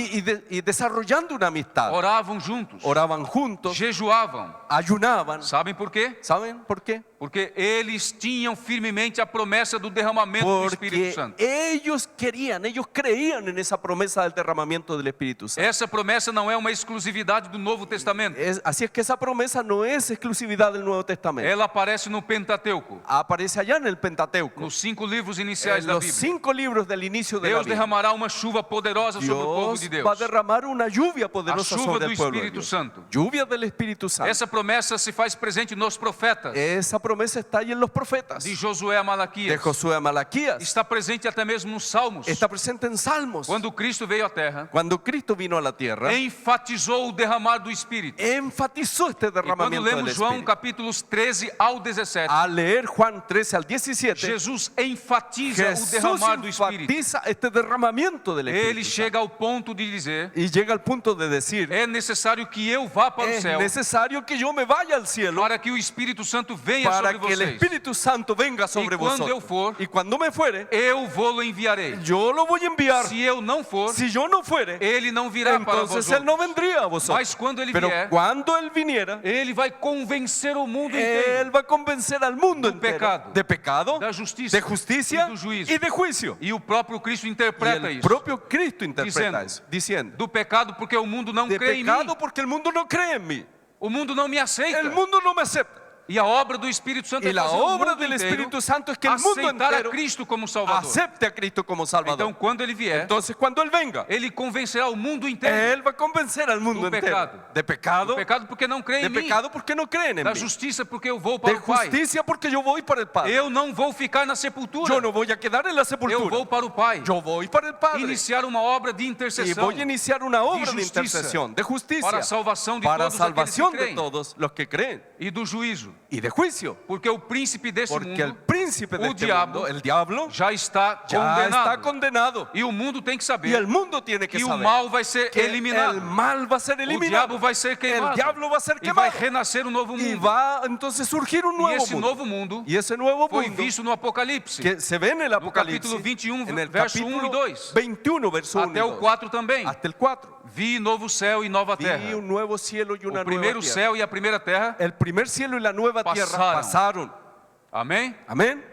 y desarrollando una amistad. Oravam juntos, Oraban juntos, jejuavam. ayunaban. Sabem por quê? ¿Saben por qué? Porque eles tinham firmemente a promessa do derramamento do Espírito Porque Santo. ellos creían en esa promesa del derramamiento del Espíritu Santo. Essa promessa não é uma exclusividade do Novo Testamento. Así es que esa promesa no es exclusividad del Nuevo Testamento. Ela aparece no Pentateuco, Aparece allá en el Pentateuco, nos 5 livros iniciais en da los Bíblia. 5 libros del inicio de la Deus Biblia. derramará uma chuva poderosa sobre o povo de Dios va a Deus. derramar una lluvia poderosa A chuva sobre do el pueblo de Espírito Dios. Santo. Lluvia del Espíritu Santo. Essa promessa se faz presente nos profetas, Esa promesa está ahí en los profetas, de Josué a de Malaquias. Josué a Malaquías. Está presente até mesmo nos Salmos. Está presente en Salmos. Quando Cristo veio à Terra, Cuando Cristo vino a la tierra, enfatizou o derramar do Espírito. enfatizó este E quando derramamiento del lemos João Espíritu. capítulos 13 ao 17, Al leer Juan 13 al 17, Jesus enfatiza o Jesús derramar do Espírito. enfatiza este derramamiento del Ele Espíritu chega ao ponto de dizer: y llega al punto de decir, é necessário que eu vá para o es céu necesario que yo me vaya al cielo para que o Espírito Santo venha para sobre que el vocês. Espíritu Santo venga sobre cuando eu vosotros. for, Y cuando me fuere, Eu vou-lo enviarei. yo lo voy a enviar. Se eu não for, Si yo no fuere, ele não virá para entonces vós. Él no vendría a vosotros. Mas quando ele Pero vier, cuando Él viniera, ele vai convencer o mundo inteiro Él va a convencer al mundo Do entero pecado, de pecado, da justiça de justicia e do juízo. y de juicio. E o próprio Cristo Y interpreta el isso. propio Cristo interpreta Dizendo, eso, diciendo, Do pecado porque o mundo não de crê em mim. pecado porque el mundo no cree en mí. O mundo não me aceita. El mundo no me acepta. E a obra do Espírito Santo Y é la fazer o obra mundo del inteiro Espíritu Santo es que el mundo aceitar entero a Cristo como Salvador. acepte a Cristo como Salvador. Então, quando ele vier, Entonces, cuando Él venga, ele convencerá o mundo inteiro. Él va a convencer al mundo Do entero pecado. de pecado, Do pecado porque não crê de em mim. pecado porque no creen en Da mí, justiça porque eu vou para de o Pai. justicia porque yo voy para el Padre. Eu não vou ficar na sepultura. Yo no voy a quedar en la Eu sepultura. vou para o Pai. Yo voy para el Padre. Iniciar uma obra de Y intercessão voy a iniciar una obra de justicia, intercesión, de justicia, para a salvação de para todos aqueles salvación que de creem. todos los que creen, e do juízo. y de juicio. Porque o príncipe desse Porque el mundo príncipe de o este diablo, mundo, el diablo, já está ya condenado. está condenado. E o mundo tem que Y saber el mundo tiene que que o saber mal vai ser que eliminado. el mal va a ser O eliminado. diabo vai ser queimado. El diablo va a ser E vai quemado. renascer um novo Y mundo. va entonces surgir un E nuevo esse mundo. novo mundo Y ese nuevo foi mundo visto no Apocalipse. que se ve en el Apocalipsis, capítulo 21, en el verso 1 capítulo y 2. 21, verso 1 y Até o 2, 4 também. hasta el 4. Vi novo céu e nova Vi terra. un nuevo cielo y una O nueva primeiro tierra. céu e a primeira terra. El primer cielo y la nueva tierra Pasaron. pasaron. Amém? Amén.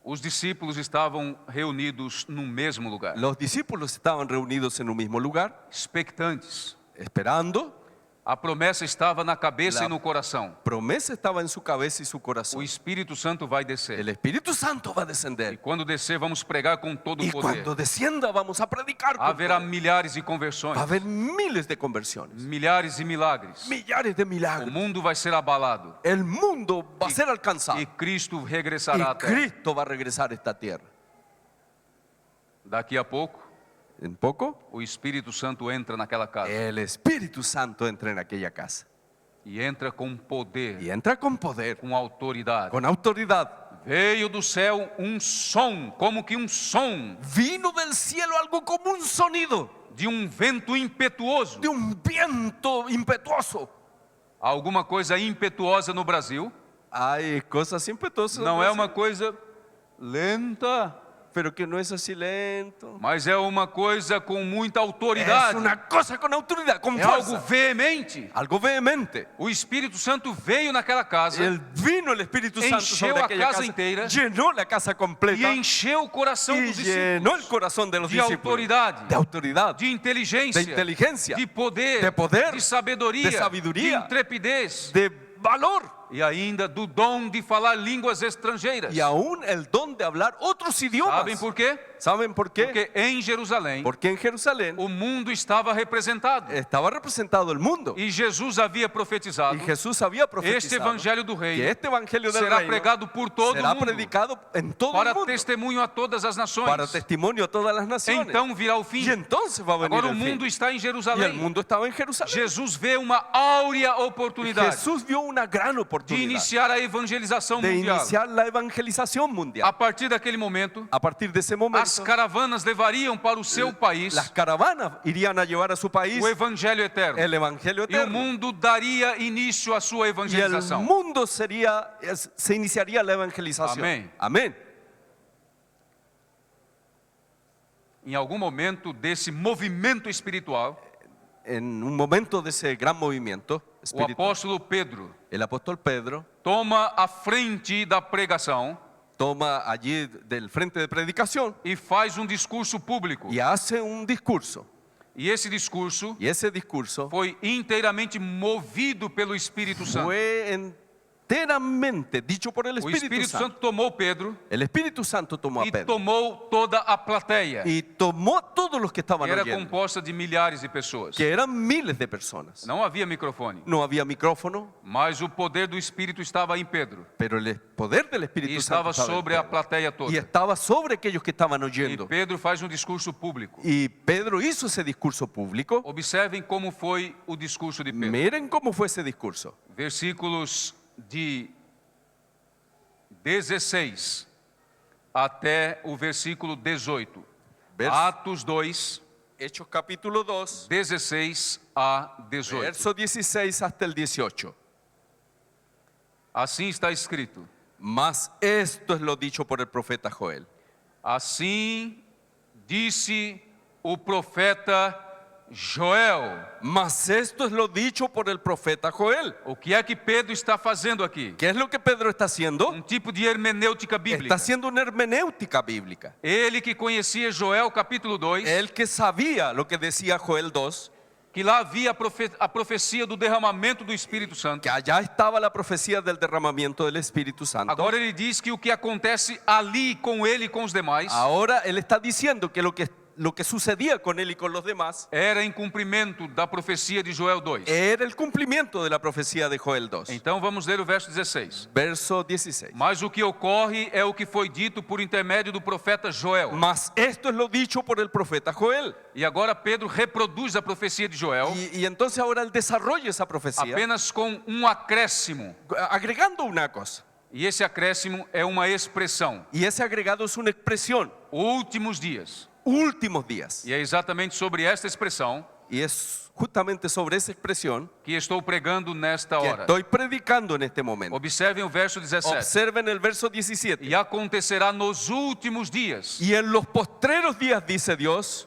Os discípulos estavam reunidos no mesmo lugar, Los discípulos estaban reunidos en un mismo lugar, expectantes, esperando, A promessa estava na cabeça La- e no coração. Promesa estaba en su cabeza y su O corazón. Espírito Santo vai El descer. Espíritu Santo va a E descender. quando descer, vamos pregar com todo Y o poder. cuando descienda vamos a predicar. con Haverá poder. milhares de conversões, Va a haber miles de conversiones. milhares de milagres. Millares de O milagros. mundo vai ser abalado El mundo va a ser alcanzado. e Cristo Y regressará à terra. Cristo va a regresar a esta tierra. Daqui a pouco, En poco, o Espírito Santo entra naquela casa el Espíritu Santo entra en aquella casa. e entra com poder, Y entra con poder, com autoridade. con autoridad. Veio do céu som, como que som Vino del cielo algo como un sonido de vento impetuoso. de un viento impetuoso. Alguma coisa impetuosa no Brasil Hay cosas impetuosas, não é uma coisa lenta, pero que no es así lento. mas é uma coisa com muita Es autoridade. una cosa con autoridad, con É algo fuerza, veemente. algo vehemente. O Espírito Santo veio naquela casa Vino el Espíritu Santo Encheu sobre a aquella casa casa, inteira llenó la casa e completa encheu o coração y dos llenó el discípulos corazón de los de discípulos autoridade, de autoridad, de inteligência, de inteligencia, de poder, de sabedoria, sabiduría, de intrepidez de valor e ainda do dom de falar línguas estrangeiras. y aún el don de hablar otros idiomas. Sabem por quê? ¿Saben por qué? Porque em Jerusalém Porque en Jerusalén o mundo estava representado estaba representado el mundo e Jesus havia profetizado. y Jesús había Este profetizado evangelho do que reino este evangelio del será reino pregado por todo será o mundo predicado en todo para el mundo testemunho a todas as nações. para testimonio a todas las naciones. Então virá o fim. Y entonces va a venir Agora o el mundo fin. está em Y el Jerusalém. mundo estaba en Jerusalén. Jesus vê uma áurea oportunidade Jesús vio una gran de oportunidad iniciar a evangelização de mundial. iniciar la evangelización mundial. A partir daquele momento, A partir de ese momento, as caravanas levariam para o seu país las caravanas irían a llevar a su país o evangelho eterno. el evangelio E o eterno. mundo daria início à sua Y el evangelização. mundo se iniciaría la evangelización. Amén. Amén. Em algum momento desse movimento espiritual, En un momento de ese gran movimiento o espiritual, apóstolo Pedro el apóstol Pedro toma a frente da pregação toma allí del frente de predicación e faz discurso público. y hace un discurso. E esse discurso Y ese discurso foi inteiramente movido pelo Espírito Santo. fue enteramente dicho por el O Espíritu Espírito Santo. Santo tomou Pedro El Espíritu Santo tomó a e Pedro tomou toda a plateia, y tomó todos los que estaban que era oyendo, composta de milhares de pessoas. que eran miles de personas. Não havia microfone, No había micrófono, mas o poder do Espírito estava em Pedro pero el poder del e Espíritu Santo estava estaba en sobre a Pedro. plateia toda. Y estaba sobre aquellos que estaban E oyendo. Pedro faz discurso público. Y Pedro hizo ese discurso público. Observem como foi o discurso de Pedro. Miren cómo fue ese discurso. Versículos de 16 até o versículo 18. Vers- Atos 2, Hechos capítulo 2, 16 a 18. verso 16 hasta el 18. Assim está escrito: Mas esto es lo dicho por el profeta Joel. assim disse o profeta Joel. Mas esto es lo dicho por el profeta Joel. O que é que Pedro está fazendo aqui? ¿Qué es lo que Pedro está haciendo? Tipo de hermenêutica Está bíblica. haciendo una hermenéutica bíblica. Ele que conhecia Joel capítulo 2, Él que sabía lo que decía Joel 2, que lá havia a profecia do derramamento do Espírito Santo. que allá estaba la profecía del derramamiento del Espíritu Santo. Agora ele diz que o que acontece ali com ele e com os demais Ahora él está diciendo que lo que sucedía con él y con los demás era em cumprimento da profecia de Joel 2. era el cumplimiento de la profecía de Joel 2. Então vamos ler o verso 16. Verso 16. Mas o que ocorre é o que foi dito por intermédio do profeta Joel. Mas esto es lo dicho por el profeta Joel. E agora Pedro reproduz a profecia de Joel, Y entonces ahora él desarrolla esa profecía apenas com acréscimo. agregando una cosa. E esse acréscimo é uma expressão. Y ese agregado es una expresión. Últimos dias. Últimos días. E é exatamente sobre esta expressão Y es justamente sobre esa expresión que estou pregando nesta que hora. estoy predicando en este momento. Observem o verso 17. Observen el verso 17. E acontecerá nos últimos dias Y en los postreros días, dice Dios,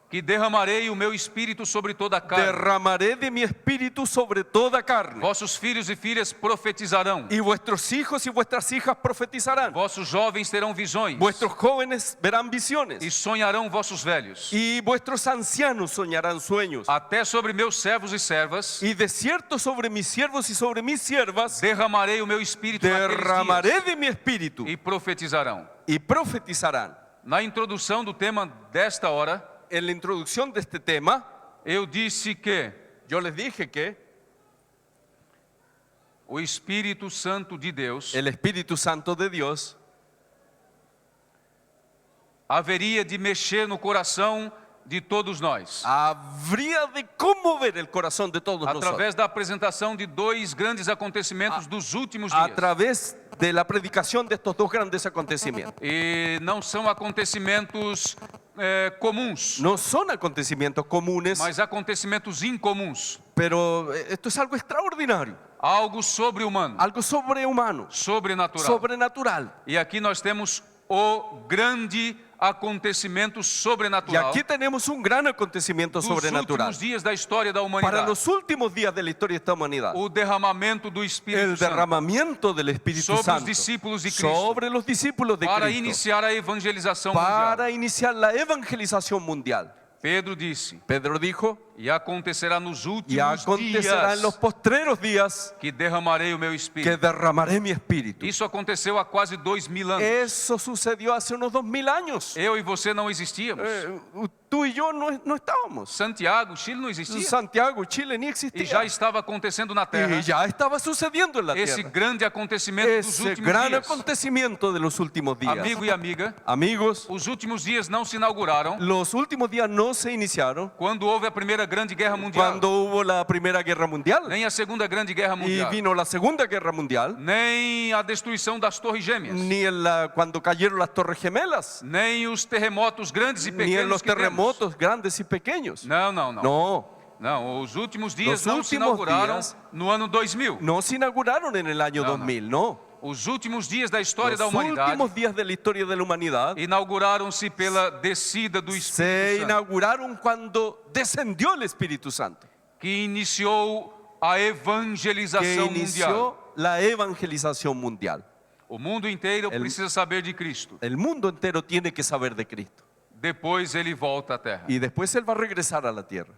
que derramarei o meu espírito sobre toda a carne. derramaré de mi espíritu sobre toda carne. Vossos filhos e filhas profetizarão. Y vuestros hijos y vuestras hijas profetizarán. Vossos jovens terão visões. Vuestros jóvenes verán E visiones. sonharão vossos velhos. Y vuestros ancianos soñarán sueños. Até sobre meus servos e servas Y de cierto sobre mis siervos y sobre mis siervas derramarei o meu espírito naqueles derramaré dias de mi espíritu e profetizarão. y profetizarán. Na introdução do tema desta hora, En la introducción de este tema, eu disse que yo les dije que o Espírito Santo de Deus el Espíritu Santo de Dios haveria de mexer no coração de todos nós, habría de conmover el corazón de todos nosotros através da apresentação de dois grandes acontecimentos dos últimos a dias. través de la predicación de estos dos grandes acontecimientos. E não são acontecimentos comuns, No son acontecimientos comunes, mas acontecimentos incomuns. pero esto es algo extraordinario, Algo sobre-humano, algo sobrehumano, sobrenatural. sobrenatural. E aqui nós temos o grande acontecimento Y sobrenatural aquí tenemos un gran acontecimiento dos sobrenatural últimos dias da história da para humanidade. los últimos días de la historia de esta humanidad. O derramamento do Espírito El Santo derramamiento del Espíritu sobre os Santo discípulos de Cristo sobre los discípulos de para Cristo iniciar a evangelização mundial. para iniciar la evangelización mundial. Pedro disse: Pedro dijo, e acontecerá nos y últimos acontecerá en los dias postreros días que derramarei o meu que Espírito. derramaré mi espíritu. Isso aconteceu há quase 2000 anos. Eso sucedió hace unos 2000 años. Eu e você não existíamos. Tú y yo no estábamos. Santiago, Chile não existia. Santiago, Chile ni E existía. já estava acontecendo na Terra Y ya estaba sucediendo en la esse tierra. grande acontecimento dos Ese últimos gran dias. acontecimiento de los últimos días. Amigo e amiga, Amigos, os últimos dias não se inauguraram los últimos días no se iniciaron quando houve a Primeira Grande Guerra Mundial, cuando hubo la Primera Guerra Mundial nem a Segunda Grande Guerra y Mundial, vino la Segunda Guerra Mundial, nem a destruição das Torres Gêmeas, ni cuando cayeron las Torres Gemelas, nem os terremotos grandes e ni en pequenos los que temos. terremotos grandes y pequeños. Não, não, não. No, Não, os últimos dias Os não se últimos inauguraram dias no ano 2000. no se inauguraron en el año No, no. 2000, no. Os últimos dias da história da Los humanidade últimos días de la historia de la humanidad inauguraram-se pela descida do se Espírito Santo, inauguraron cuando descendió el Espíritu Santo, que iniciou a que evangelização mundial. inició la evangelización mundial. O mundo inteiro El- precisa saber de Cristo. El mundo entero tiene que saber de Cristo. Depois ele volta à terra. Y después Él va a regresar a la tierra.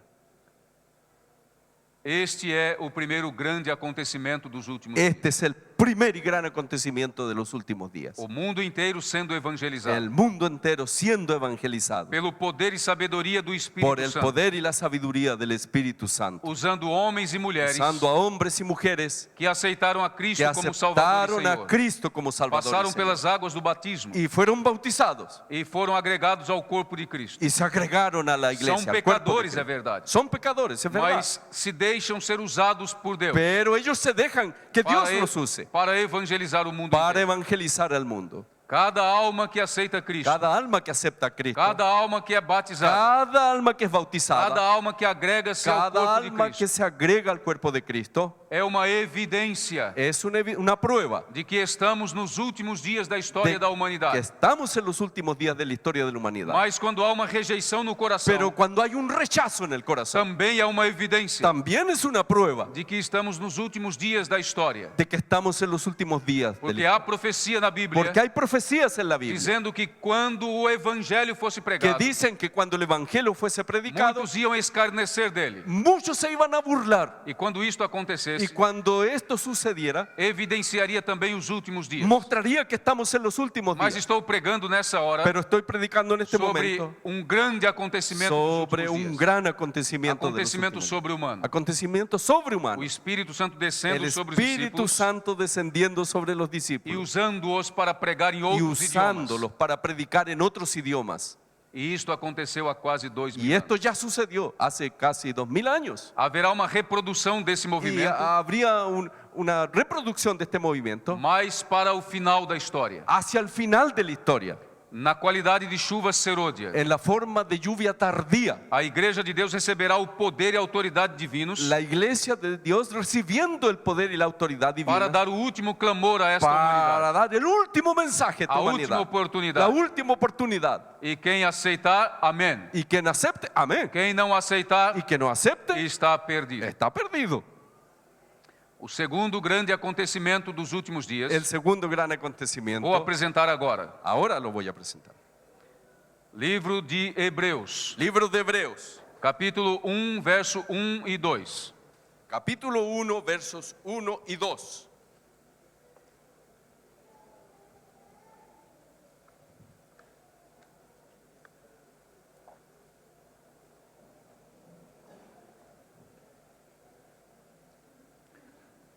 Este é o primeiro grande acontecimento dos últimos Este dias. es el primer y gran acontecimiento de los últimos días. O mundo inteiro sendo evangelizado El mundo entero siendo evangelizado pelo poder e sabedoria do Espírito por el Santo, poder y la sabiduría del Espíritu Santo, usando homens e mulheres usando a hombres y mujeres que aceitaram a que Cristo como Salvador aceptaron e a Senhor, Cristo como Salvador passaram y Señor, pelas águas do batismo y fueron bautizados e foram agregados ao corpo de Cristo. y se agregaron a la iglesia. São al cuerpo de pecadores, é Cristo. verdade, Son pecadores, es verdad. mas se deixam ser usados por Deus Pero ellos se dejan que Dios los use para evangelizar o mundo para inteiro. evangelizar al mundo. Cada alma que aceita Cristo, Cada alma que acepta a Cristo, cada alma que é batizada, cada alma que es bautizada, cada alma que agrega-se ao cada corpo de alma que Cristo, se agrega al cuerpo de Cristo, é uma evidência es una prueba de que estamos nos últimos dias da história de da que humanidade. estamos en los últimos días de la historia de la humanidad. Mas quando há uma rejeição no coração, Pero cuando hay un rechazo en el corazón, também é uma evidência también es una prueba de que estamos nos últimos dias da história. de que estamos en los últimos días. Porque há profecia na Bíblia Porque hay profecías en la Biblia dizendo que quando o evangelho fosse que pregado, dicen que cuando el evangelio fuese predicado, muitos iam escarnecer dele. muchos se iban a burlar. E quando isto Y acontecesse, cuando esto sucediera, evidenciaria também os últimos dias. mostraría que estamos en los últimos Mas días. estou pregando nessa hora Pero estoy predicando en este sobre momento grande acontecimento dos sobre últimos un dias. gran acontecimiento de los Acontecimento últimos días. sobre-humano. Acontecimiento O sobrehumano. Espírito Santo El descendo sobre os Espíritu discípulos Santo descendiendo sobre los e discípulos usando-os para pregar em y outros idiomas. usándolos para predicar en otros idiomas. E isto aconteceu há quase 2000 Y esto anos. ya sucedió hace casi 2000 años. Haverá uma reprodução desse Y movimento, habría una reproducción de este movimiento mas para o final da história. hacia el final de la historia. na qualidade de chuva serôdia. en la forma de lluvia tardía. A igreja de Deus receberá o poder e a autoridade divinos La iglesia de Dios recibiendo el poder y la autoridad divina para dar o último clamor a esta para humanidade. dar el último mensaje a esta A humanidad. última oportunidade. La última oportunidad. E quem aceitar, amém. Y quien acepte, amén. Quem não aceitar, Y quien no acepte, está perdido. está perdido. O segundo grande acontecimento dos últimos dias, El segundo gran acontecimiento, vou apresentar agora. ahora lo voy a presentar. Livro de Hebreus, Libro de Hebreos, capítulo 1, verso 1 e 2. capítulo 1, versos 1 y 2.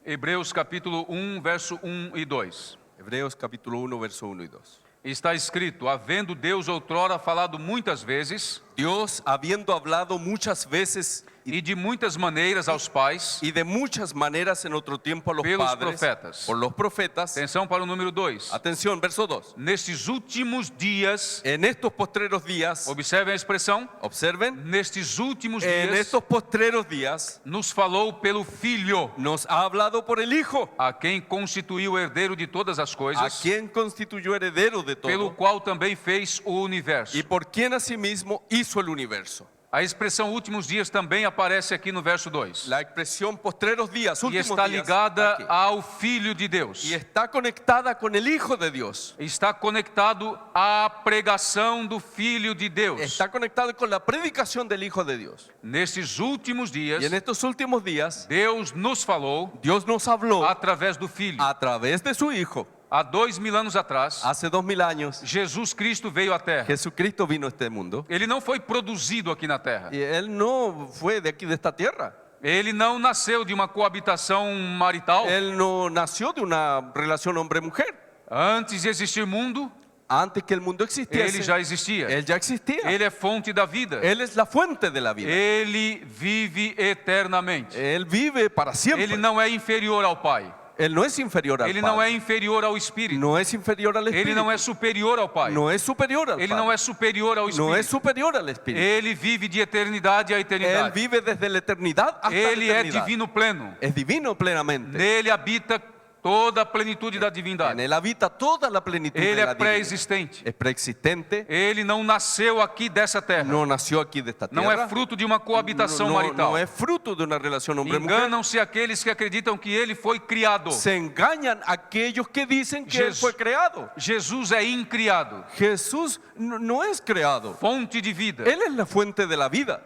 Hebreus capítulo 1, verso 1 e 2. Hebreos capítulo 1, verso 1 y 2. Está escrito: havendo Deus outrora falado muitas vezes Dios, habiendo hablado muchas veces e de muitas maneiras aos pais, y de muchas maneras en otro tiempo a los Pelos padres, profetas. por los profetas. atenção para o número 2. Atención, verso 2. Nestes últimos dias, En estos postreros días, observem a expressão, observen, nestes últimos en dias, estos postreros días nos falou pelo Filho, nos ha hablado por el Hijo, a quem constituiu herdeiro de todas as a coisas, quien constituyó heredero de pelo todo qual também fez o universo. y por quien asimismo hizo el universo. A expressão últimos dias também aparece aqui no verso 2. La expresión postreros días, E últimos está días, ligada aquí. ao Filho de Deus. Y está conectada con el Hijo de Dios. Está conectado à pregação do Filho de Deus. Está conectado con la predicación del Hijo de Dios. Nesses últimos dias, Y en estos últimos días, Deus nos falou Dios nos habló através do Filho. a través de su Hijo. Há 2000 anos atrás, Hace 2000 años, Jesus Cristo veio à Terra. Jesucristo vino a este mundo. Ele não foi produzido aqui na Terra. Y Él no fue de aquí, de esta tierra. Ele não nasceu de uma coabitação marital. Él no nació de una relación hombre-mujer. Antes de existir mundo, Antes que el mundo existiese, ele já existia. Él ya existía. Ele é fonte da vida. Él es la fuente de la vida. Ele vive eternamente. Él vive para siempre. Ele não é inferior ao Pai. Él no es inferior al Ele não é Padre. inferior ao Espírito. No es inferior al Espíritu. Ele não é superior ao Pai. No es superior al Ele Padre. não é superior ao No Espírito. es superior al Espíritu. Ele vive de eternidade a Él eternidade. vive desde la eternidad hasta Ele la é eternidad. divino pleno. Es divino plenamente. Nele habita toda a plenitude da En divindade. Él habita toda la plenitud Ele de é la divinidad. pré-existente. Es preexistente. Ele não nasceu aqui dessa terra. No nació aquí de esta Não tierra. é fruto de uma coabitação no, marital. no es fruto de una relación hombre-mujer. Enganam-se aqueles que acreditam que ele foi criado. Se engañan aquellos que dicen que Él Jesús. fue creado. Jesus é incriado, Jesús no es creado. fonte de vida. Él es la fuente de la vida.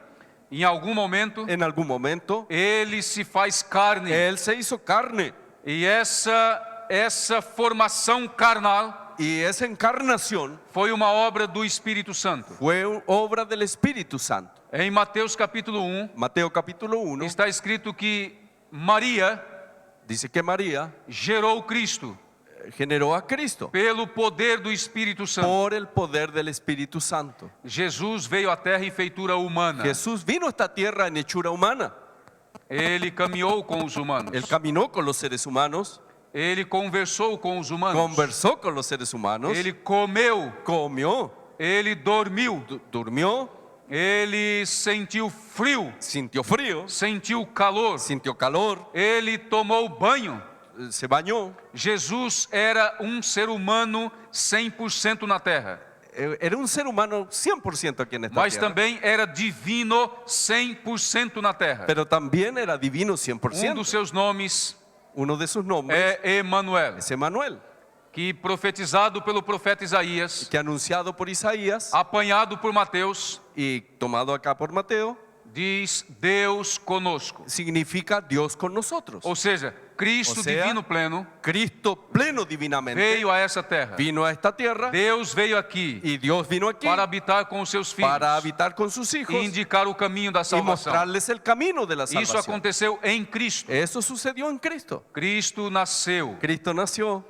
Em algum momento, En algún momento, ele se faz carne. Él se hizo carne. E essa formação carnal Y esa encarnación foi uma obra do Espírito Santo. fue obra del Espíritu Santo. Em Mateus capítulo 1, Mateo capítulo 1 está escrito que Maria dice que María gerou Cristo generó a Cristo pelo poder do Espírito Santo. por el poder del Espíritu Santo. Jesus veio à terra em feitura humana. Jesús vino a esta tierra en hechura humana. Ele caminhou com os humanos. Él caminó con los seres humanos, Ele conversou com os humanos. conversó con los seres humanos, Ele comeu. comió, Ele dormiu. durmió, Ele sentiu frio. sintió frío, Sentiu calor. sintió calor, Ele tomou banho. se bañó. Jesus era um ser humano 100% na terra. Era un ser humano 100% aquí en esta Mas tierra. também era divino 100% na terra. Pero también era divino Um 100%. dos seus nomes Uno de sus nombres é Emanuel, es Emanuel, que profetizado pelo profeta Isaías, que anunciado por Isaías apanhado por Mateus, y tomado acá por Mateo, diz Deus conosco. significa Dios con nosotros. Ou seja, Cristo Ou seja, divino pleno Cristo pleno divinamente veio a essa terra. vino a esta tierra Deus veio aqui y Dios vino aquí para habitar com os seus filhos para habitar con sus hijos e indicar o caminho da y salvação. mostrarles el camino de la Isso salvación. aconteceu em Cristo. Eso sucedió en Cristo. Cristo nasceu Cristo nació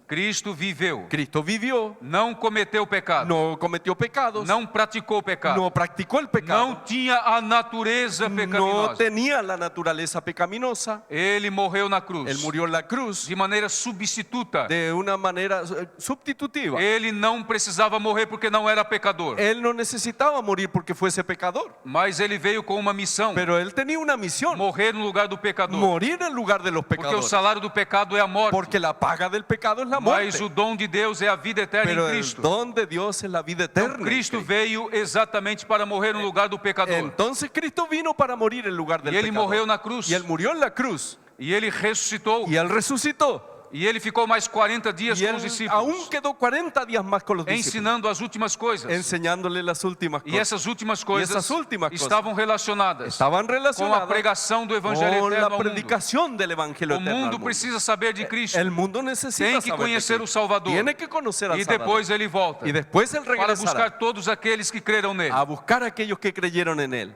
Cristo viveu, Cristo vivió, não cometeu pecado, no cometió pecados, não praticou pecado, no practicó el não pecado, tinha a natureza no pecaminosa. tenía la naturaleza pecaminosa. Ele morreu na cruz Él murió en la cruz de maneira substituta. de una manera substitutiva. Ele não precisava morrer porque não era pecador, Él no necesitaba morir porque fuese pecador, mas ele veio com uma missão: pero él tenía una misión, morrer no lugar do pecador. morir en lugar de los Porque o pecadores. salário do pecado é a morte, Porque la paga del pecado es la mas muerte. o dom de Deus é a vida eterna Pero em el Cristo. don de Dios es la vida Então, eterna. en Cristo Cristo. veio exatamente para morrer no lugar do pecador. Entonces Cristo vino para morir en lugar del E ele pecador. morreu na cruz. Y él murió en la cruz. E ele ressuscitou. Y él resucitó. E ele ficou mais 40 dias Y com él os aún discípulos, quedó 40 días más con los discípulos, ensinando as últimas coisas. enseñándole las últimas E cosas. essas últimas coisas essas últimas coisas estavam relacionadas Estaban com a relacionadas pregação do Evangelho con eterno la ao mundo. predicación del Evangelio O eterno al mundo mundo. precisa saber de Cristo. El mundo necesita Tem que saber de conhecer o Cristo. Salvador. Tiene que conocer al E Salvador. depois ele volta Y después él para regresará buscar todos aqueles que creram nele. a buscar a aquellos que creyeron en él.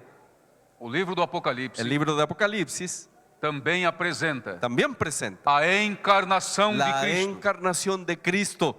O livro do Apocalipse El libro de Apocalipsis também apresenta también presenta a encarnação de la Cristo. encarnación de Cristo.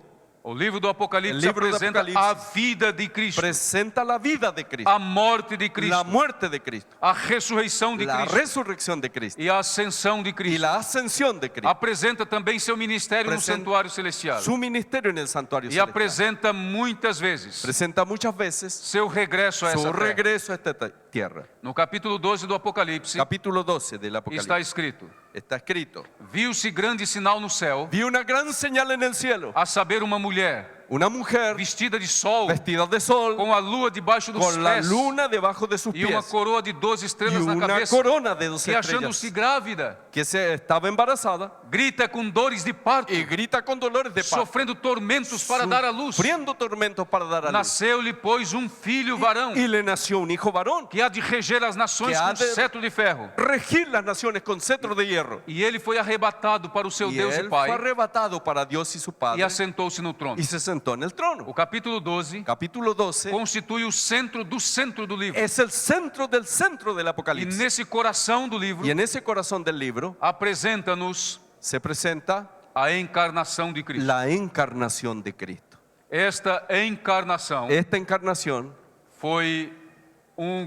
O livro do Apocalipse El libro do apresenta Apocalipse a vida de Cristo, Presenta la vida de Cristo, a morte de Cristo, la muerte de Cristo, a ressurreição de la Cristo resurrección de Cristo e a ascensão de y Cristo. la ascensión de Cristo. Apresenta também seu ministério no Presenta santuário celestial. Su ministerio en el santuario E celestial. apresenta muitas vezes Presenta muchas veces seu regresso a essa su terra. regreso a esta tierra. No capítulo 12 do Apocalipse Capítulo 12 del está Apocalipsis. escrito: Está escrito: Viu-se grande sinal no céu, vi una gran señal en el cielo, a saber, uma mulher una mujer vestida de sol, vestida de sol, com a lua debaixo dos con la pés luna debajo de sus e uma pies coroa de 12 y estrelas na una cabeça, corona de 12 e achando-se estrellas, grávida, que se estaba embarazada grita com dores de parto, y grita con dolores de parto, sofrendo tormentos para dar à luz. sufriendo tormentos para dar a luz. Nasceu-lhe, pois, um filho varão, Y le nació un hijo varón, que há de reger as nações que há com de- cetro de ferro. regir las naciones con cetro de hierro. E ele foi arrebatado para o seu Y Deus e él fue Pai arrebatado para Dios y su e Padre assentou-se no trono. y se sentó en el trono. O capítulo 12 Capítulo 12 constitui o centro do livro. es el centro del centro del E Apocalipsis. nesse coração do livro Y en ese corazón del libro apresenta-nos se presenta a encarnação de Cristo. la encarnación de Cristo. Esta encarnação Esta encarnación foi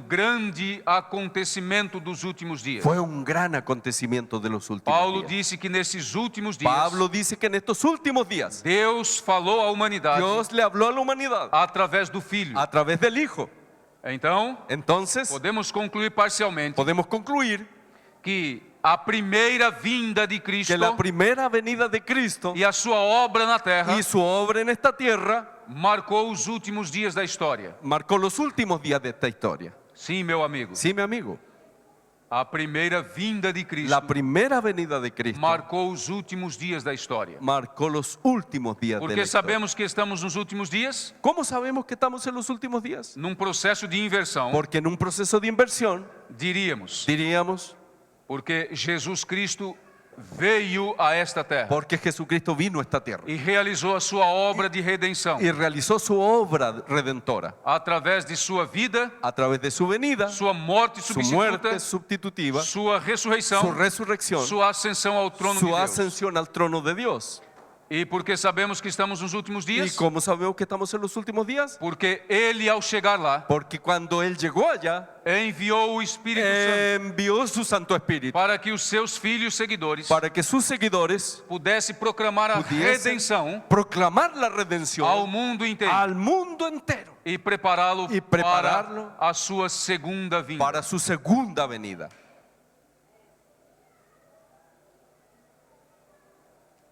grande acontecimento dos últimos dias. fue un gran acontecimiento de los últimos Paulo días. disse que nesses últimos dias Pablo dice que en estos últimos días Deus falou à humanidade Dios le habló a la humanidad através do Filho. a través del Hijo. Então, Entonces podemos concluir parcialmente podemos concluir que a primeira vinda de Cristo que la primera venida de Cristo e a sua obra na terra y su obra en esta tierra marcou os últimos dias da história. marcó los últimos días de esta historia. Sim, meu amigo. Sí, mi amigo. A primeira vinda de Cristo La primera venida de Cristo marcou os últimos dias da história. marcó los últimos días de la Porque historia. sabemos que estamos nos últimos dias ¿Cómo sabemos que estamos en los últimos días? num processo de inversão, Porque en un proceso de inversión, diríamos, diríamos, porque Jesus Cristo veio a esta terra porque Jesucristo vino a esta tierra e realizou a sua obra de redenção y realizó su obra redentora através de sua vida, a través de su venida, sua morte su substituta, muerte sustitutiva, sua ressurreição, su resurrección, sua ascensão ao trono de su Deus. ascensión al trono de Dios. E porque sabemos que estamos nos últimos ¿Y dias? cómo sabemos que estamos en los últimos días? Porque ele, ao chegar lá, Porque cuando Él llegó allá, enviou o Espírito Santo envió su Santo Espíritu para que os seus filhos seguidores para que sus seguidores pudessem proclamar a pudiesen redenção proclamar la redención ao mundo inteiro al mundo entero e prepará-lo E prepará-lo para a sua segunda vinda. para su segunda venida.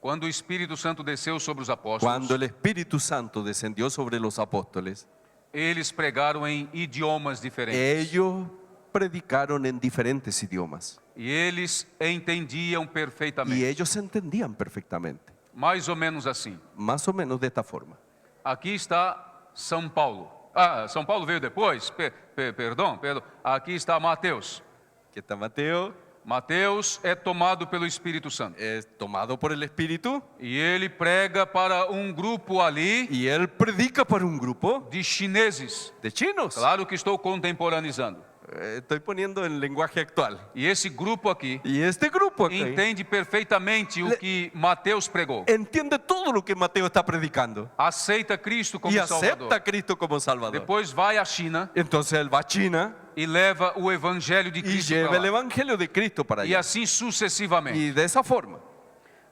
Quando o Espírito Santo desceu sobre os apóstolos, Cuando el Espíritu Santo descendió sobre los apóstoles, eles pregaram em idiomas diferentes. ellos predicaron en diferentes idiomas E eles entendiam y perfeitamente. ellos entendían perfectamente, Mais ou menos assim. más o menos de esta forma. Aqui está São Paulo. Ah, São Paulo veio depois? Perdão. Aqui está Mateus. Aquí está Mateo, Mateus é tomado pelo Espírito Santo. es tomado por el Espíritu E ele prega para um grupo ali y él predica para un grupo de chineses. de chinos. Claro que estou contemporaneizando. Estoy poniendo en lenguaje actual. E esse grupo aqui Y este grupo aquí entende perfeitamente o que Mateus pregou. entiende todo lo que Mateo está predicando Aceita Cristo como y Salvador. acepta a Cristo como Salvador. Depois vai à China Entonces él va a China e leva o evangelho de y Cristo lleva para el lá. evangelio de Cristo para E allá. assim sucessivamente. Y de esa forma.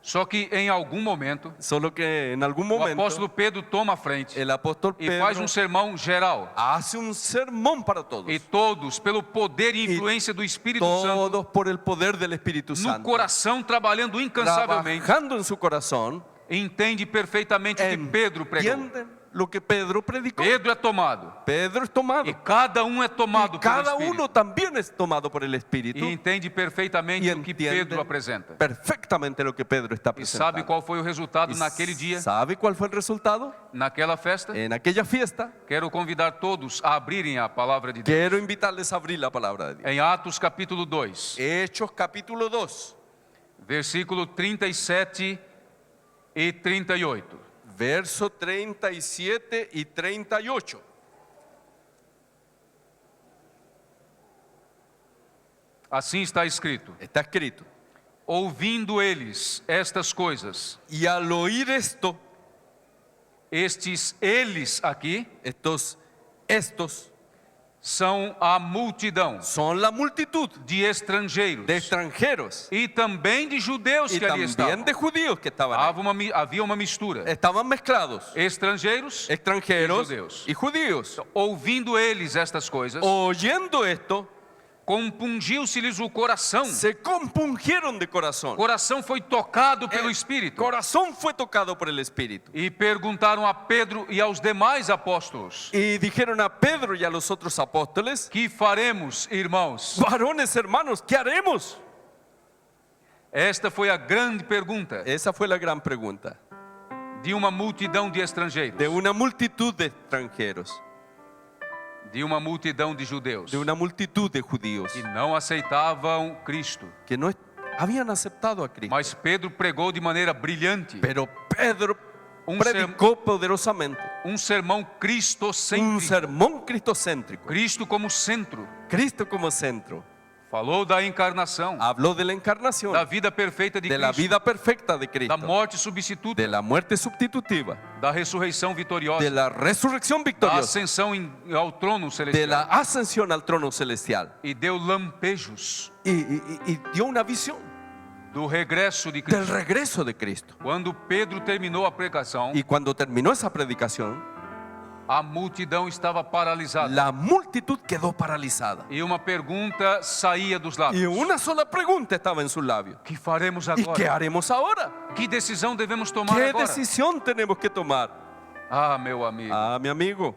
Só que em algum momento, Solo que en algún o momento apóstolo Pedro toma a frente el apóstol e faz Pedro sermão geral. hace un sermón para todos. E todos, pelo poder e influência do Espírito Santo, Todos por el poder del Espíritu no Santo, coração, trabalhando incansavelmente, trabajando en su corazón, entende perfeitamente o que Pedro pregou. entienden lo que Pedro predicó. Pedro é tomado. Pedro es tomado. E cada um é tomado Y cada pelo uno Espírito. también es tomado por el Espíritu E entende perfeitamente y o que entiende Pedro apresenta. perfectamente lo que Pedro está E presentando. sabe qual foi o resultado ¿Y naquele dia, ¿Sabe cuál fue el resultado? naquela festa? En aquella fiesta, Quero convidar todos a abrirem a palavra de Deus. quiero invitarles a abrir la palabra de Dios. Em Atos capítulo 2, Hechos capítulo 2, versículo 37 e 38. verso 37 y 38. Assim está escrito: Está escrito: ouvindo eles estas coisas, y al oír esto, estes eles aqui estos são a multidão son la multitud de estrangeiros de extranjeros e também de judeus y que ali también estavam. de judíos que estaban ahí. Havia uma mistura. Estaban mezclados, Estrangeiros, extranjeros y judíos. y judíos. ouvindo eles estas coisas, Oyendo esto, compungiu-se-lhes o coração. se compungieron de O corazón. coração foi tocado pelo El Espírito. corazón fue tocado por el Espíritu. E perguntaram a Pedro e aos demais apóstolos: Y dijeron a Pedro y a los otros apóstoles: que faremos, irmãos? varones hermanos, ¿qué haremos? Esta foi a grande pergunta Esa fue la gran pregunta de uma multidão de estrangeiros, de una multitud de extranjeros, de uma multidão de judeus de una multitud de judíos que não aceitavam Cristo. que no habían aceptado a Cristo. Mas Pedro pregou de maneira brilhante Pero Pedro Un predicó poderosamente sermão un cristocêntrico. sermón cristocéntrico. Cristo como centro. Cristo como centro. Falou da encarnação, Habló de la encarnación, da vida perfeita de de la Cristo, vida perfecta de da Cristo, morte substituta, de la muerte sustitutiva, da ressurreição vitoriosa, de la resurrección da victoriosa, ascensão ao trono de celestial. la ascensión al trono celestial. E deu lampejos Y dio una visión do regresso de del Cristo. regreso de Cristo. Quando Pedro terminou a pregação, Y cuando terminó esa predicación, a multidão estava paralisada. la multitud quedó paralizada. E uma pergunta saía dos Y lábios: una sola pregunta estaba en sus labios: que faremos ¿y qué agora? haremos ahora? Que decisão devemos tomar ¿Qué agora? decisión tenemos que tomar? Ah, meu amigo, Ah, mi amigo,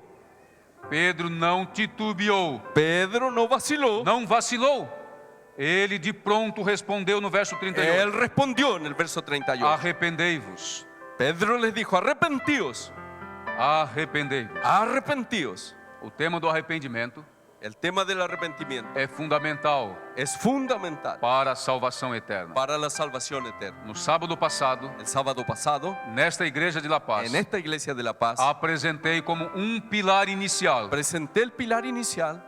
Pedro não titubeou, Pedro no vaciló. não vacilou. Ele de pronto respondeu no verso Él 38: respondió en el verso 38. arrependei-vos, Pedro les dijo: arrepentíos, arrependei-vos. arrepentíos. O tema do arrependimento El tema del arrepentimiento é fundamental es fundamental para a salvação eterna. para la salvación eterna. No sábado passado, El sábado pasado, nesta igreja de La Paz, en esta iglesia de La Paz, apresentei como pilar inicial presenté el pilar inicial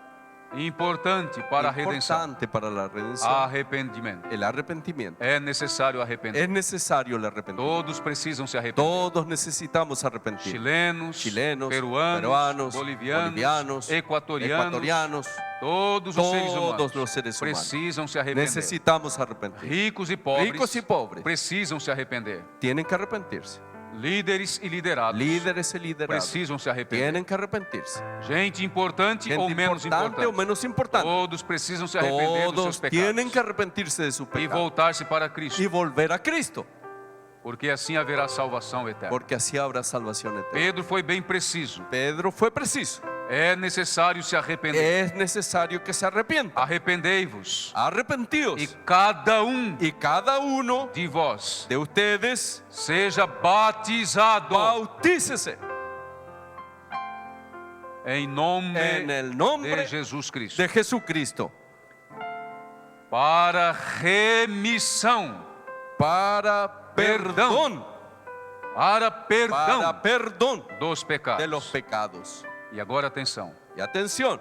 importante para a redenção: importante para la redención, arrependimento. el arrepentimiento. É necessário arrepender. Es necesario el arrepentimiento. Todos precisam se arrepender. Todos necesitamos arrepentir. Chilenos, Peruanos, peruanos, bolivianos, equatorianos, todos os seres humanos todos los seres humanos. precisam se arrepender. Necesitamos arrepentir. Ricos e pobres precisam se arrepender. Tienen que arrepentirse. Líderes e liderados Líderes y liderados precisam se arrepender. tienen que arrepentirse. Gente importante Gente ou menos importante o importante, menos importante. todos precisam se arrepender dos seus Todos tienen pecados que arrepentirse de su e pecado voltar-se para Cristo, y volver a Cristo, porque assim haverá salvação eterna. porque así habrá salvación eterna. Pedro foi bem preciso. Pedro fue preciso. É necessário se arrepender. Es necesario que se arrepienta. Arrependei-vos, Arrepentíos. e cada Y cada uno de vós de ustedes seja batizado bautícese em nome en el nombre de Jesus Cristo de Jesucristo para remissão, para perdón, para perdão para perdón dos pecados. de los pecados. E agora atenção. Y atención,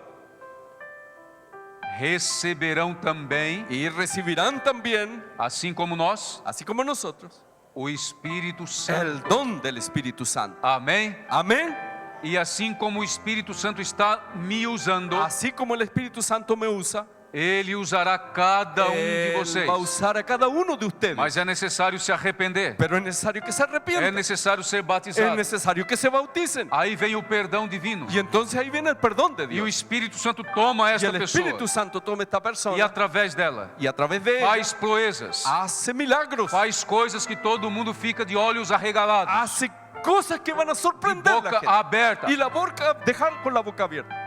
receberão também, y recibirán también, assim como nós, así como nosotros, o Espírito Santo. el don del Espíritu Santo. Amém? Amén. E assim como o Espírito Santo está me usando, Así como el Espíritu Santo me usa, Ele usará cada de Él vocês. va a usar a cada uno de ustedes. Mas é necessário se arrepender. Pero es necesario que se É arrepientan. necessário ser Es batizado. necesario que se bauticen. Aí vem o perdão divino. Y entonces ahí viene el perdón de E o Dios. Espírito Santo toma Y esta el pessoa Espíritu Santo toma esta e persona através dela y a través de ella faz proezas, hace milagros, faz coisas que todo mundo fica de olhos arregalados, hace cosas que van a de sorprender a la boca gente. aberta. Y la boca, dejar con la boca abierta.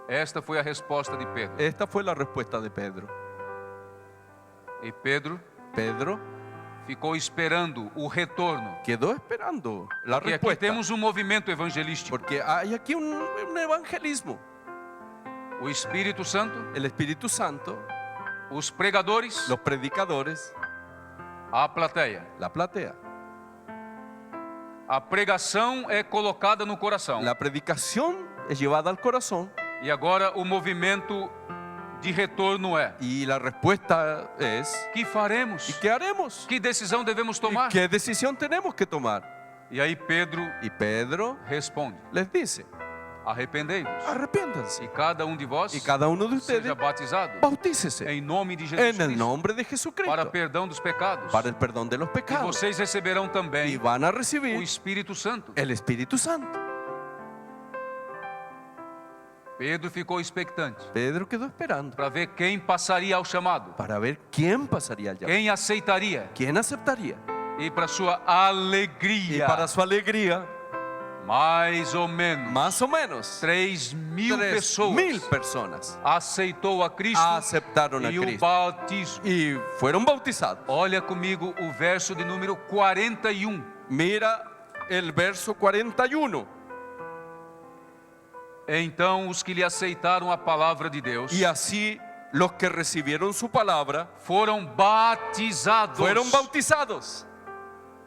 Esta foi a resposta de Pedro. Esta fue la respuesta de Pedro. E Pedro Pedro ficou esperando o retorno. quedó esperando la E aqui respuesta. temos um movimento evangelístico. Porque hay aquí un evangelismo. O Espírito Santo, El Espíritu Santo, os pregadores, los predicadores, a plateia. la platea. A pregação é colocada no coração. La predicación es llevada al corazón E agora o movimento de retorno é: y la respuesta es: que faremos? ¿y qué haremos? Que decisão devemos ¿Y tomar? qué decisión tenemos que tomar? E aí Pedro Y Pedro responde: les dice: arrependei-vos arrepiéntanse e cada de vós y cada uno de ustedes seja batizado bautícese em nome de Jesus en el Cristo nombre de para Jesucristo perdão dos pecados. para el perdón de los E pecados vocês receberão y também van a o recibir Espírito Santo. el Espíritu Santo. Pedro ficou expectante Pedro quedó esperando para ver quem passaria ao chamado, para ver quién pasaría allá, quem aceitaria. quién aceptaría. E para sua Y alegria, para su alegría, mais ou menos más o menos 3.000 pessoas 3.000 personas aceitou a Cristo aceptaron a e o Cristo batismo. y fueron bautizados. Olha comigo o verso de número 41. Mira el verso 41. Então os que lhe aceitaram a palavra de Deus Y así los que recibieron su palabra foram batizados, fueron bautizados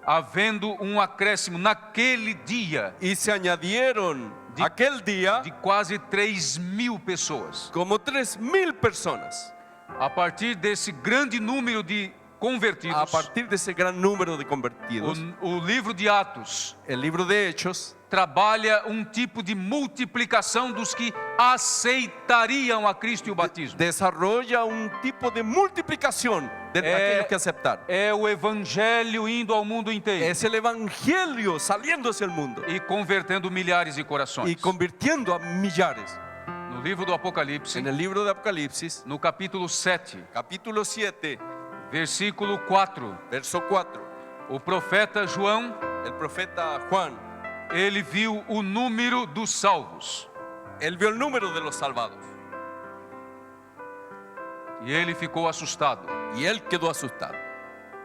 havendo acréscimo naquele dia y se añadieron aquel día de quase 3.000 pessoas. como 3.000 personas. A partir desse grande número de convertidos, A partir de ese gran número de convertidos, o livro de Atos el libro de Hechos trabalha tipo de multiplicação dos que aceitariam a Cristo e o batismo. desarrolla un tipo de multiplicación de aquellos que aceptaron. É o evangelho indo ao mundo inteiro Es el evangelio saliendo hacia el mundo e convertendo milhares de corações. y convirtiendo a millares. No livro do Apocalipse, En el libro de Apocalipsis, no capítulo 7, capítulo 7, versículo 4, verso 4, o profeta João, el profeta Juan, ele viu o número dos salvos él vio el número de los salvados e ele ficou assustado. y él quedó asustado.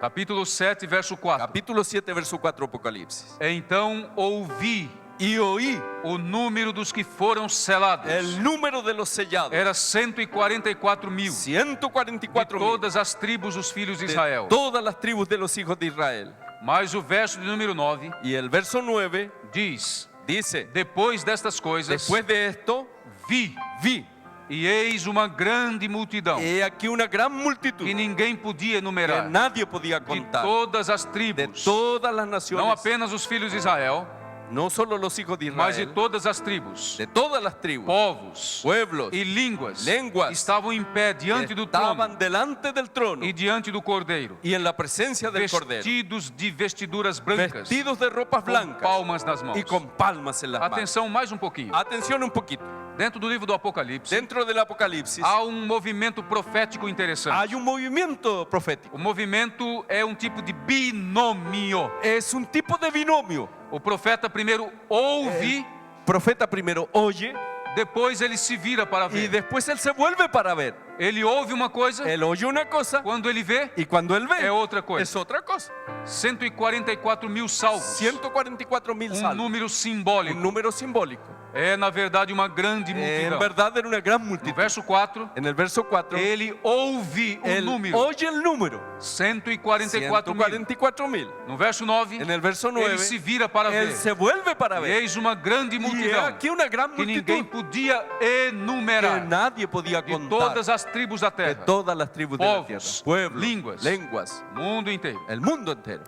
Capítulo 7, verso 4. Capítulo 7, verso 4, Apocalipsis. Então ouvi Y oí o número dos que foram selados. el número de los sellados, Era 144.000 de 144.000 todas as tribos dos filhos de Israel. de todas las tribus de los hijos de Israel. Mas o verso de número 9 Y el verso 9 diz: dice: depois destas coisas, después de esto vi, vi, e eis uma grande multidão he aquí una gran multitud que ninguém podia que enumerar, nadie podía de contar, todas as de tribos, todas las não naciones, apenas os filhos de Israel, no solo los hijos de mas de Israel, todas as tribos, de todas las tribus, povos pueblos, e línguas, Lenguas. estavam em pé diante do trono estaban delante del trono e diante do Cordeiro, y en la presencia del Cordero, vestidos de vestiduras brancas, vestidos de ropas com blancas palmas nas mãos. y con palmas en las manos. Atenção mais um pouquinho. Atención un poquito. Dentro do livro do Apocalipse, Dentro del Apocalipsis há movimento profético interessante. hay un movimiento profético. O movimento é tipo de binomio. Es un tipo de binomio. O profeta primeiro ouve, Profeta primero oye depois ele se vira para y ver. después él se vuelve para ver. Ele ouve uma coisa, Él oye una cosa quando ele vê, y cuando él ve é outra coisa. es otra cosa. 144 mil salvos. 144.000 salvos. Número simbólico. Un número simbólico. É, na verdade, uma grande En multidão. verdad era una gran No multitud. verso 4, En el verso 4, ele ouve o él número. oye el número. 144 mil. 144.000. No verso 9, En el verso ele 9, se vira para él ver. se vuelve para E ver. eis uma grande Y he multidão aquí una gran que ninguém multitud podia que enumerar. nadie podía De contar. todas as tribos da De terra, todas las tribus de la povos, tierra. Pueblos, línguas. lenguas, mundo inteiro. el mundo entero.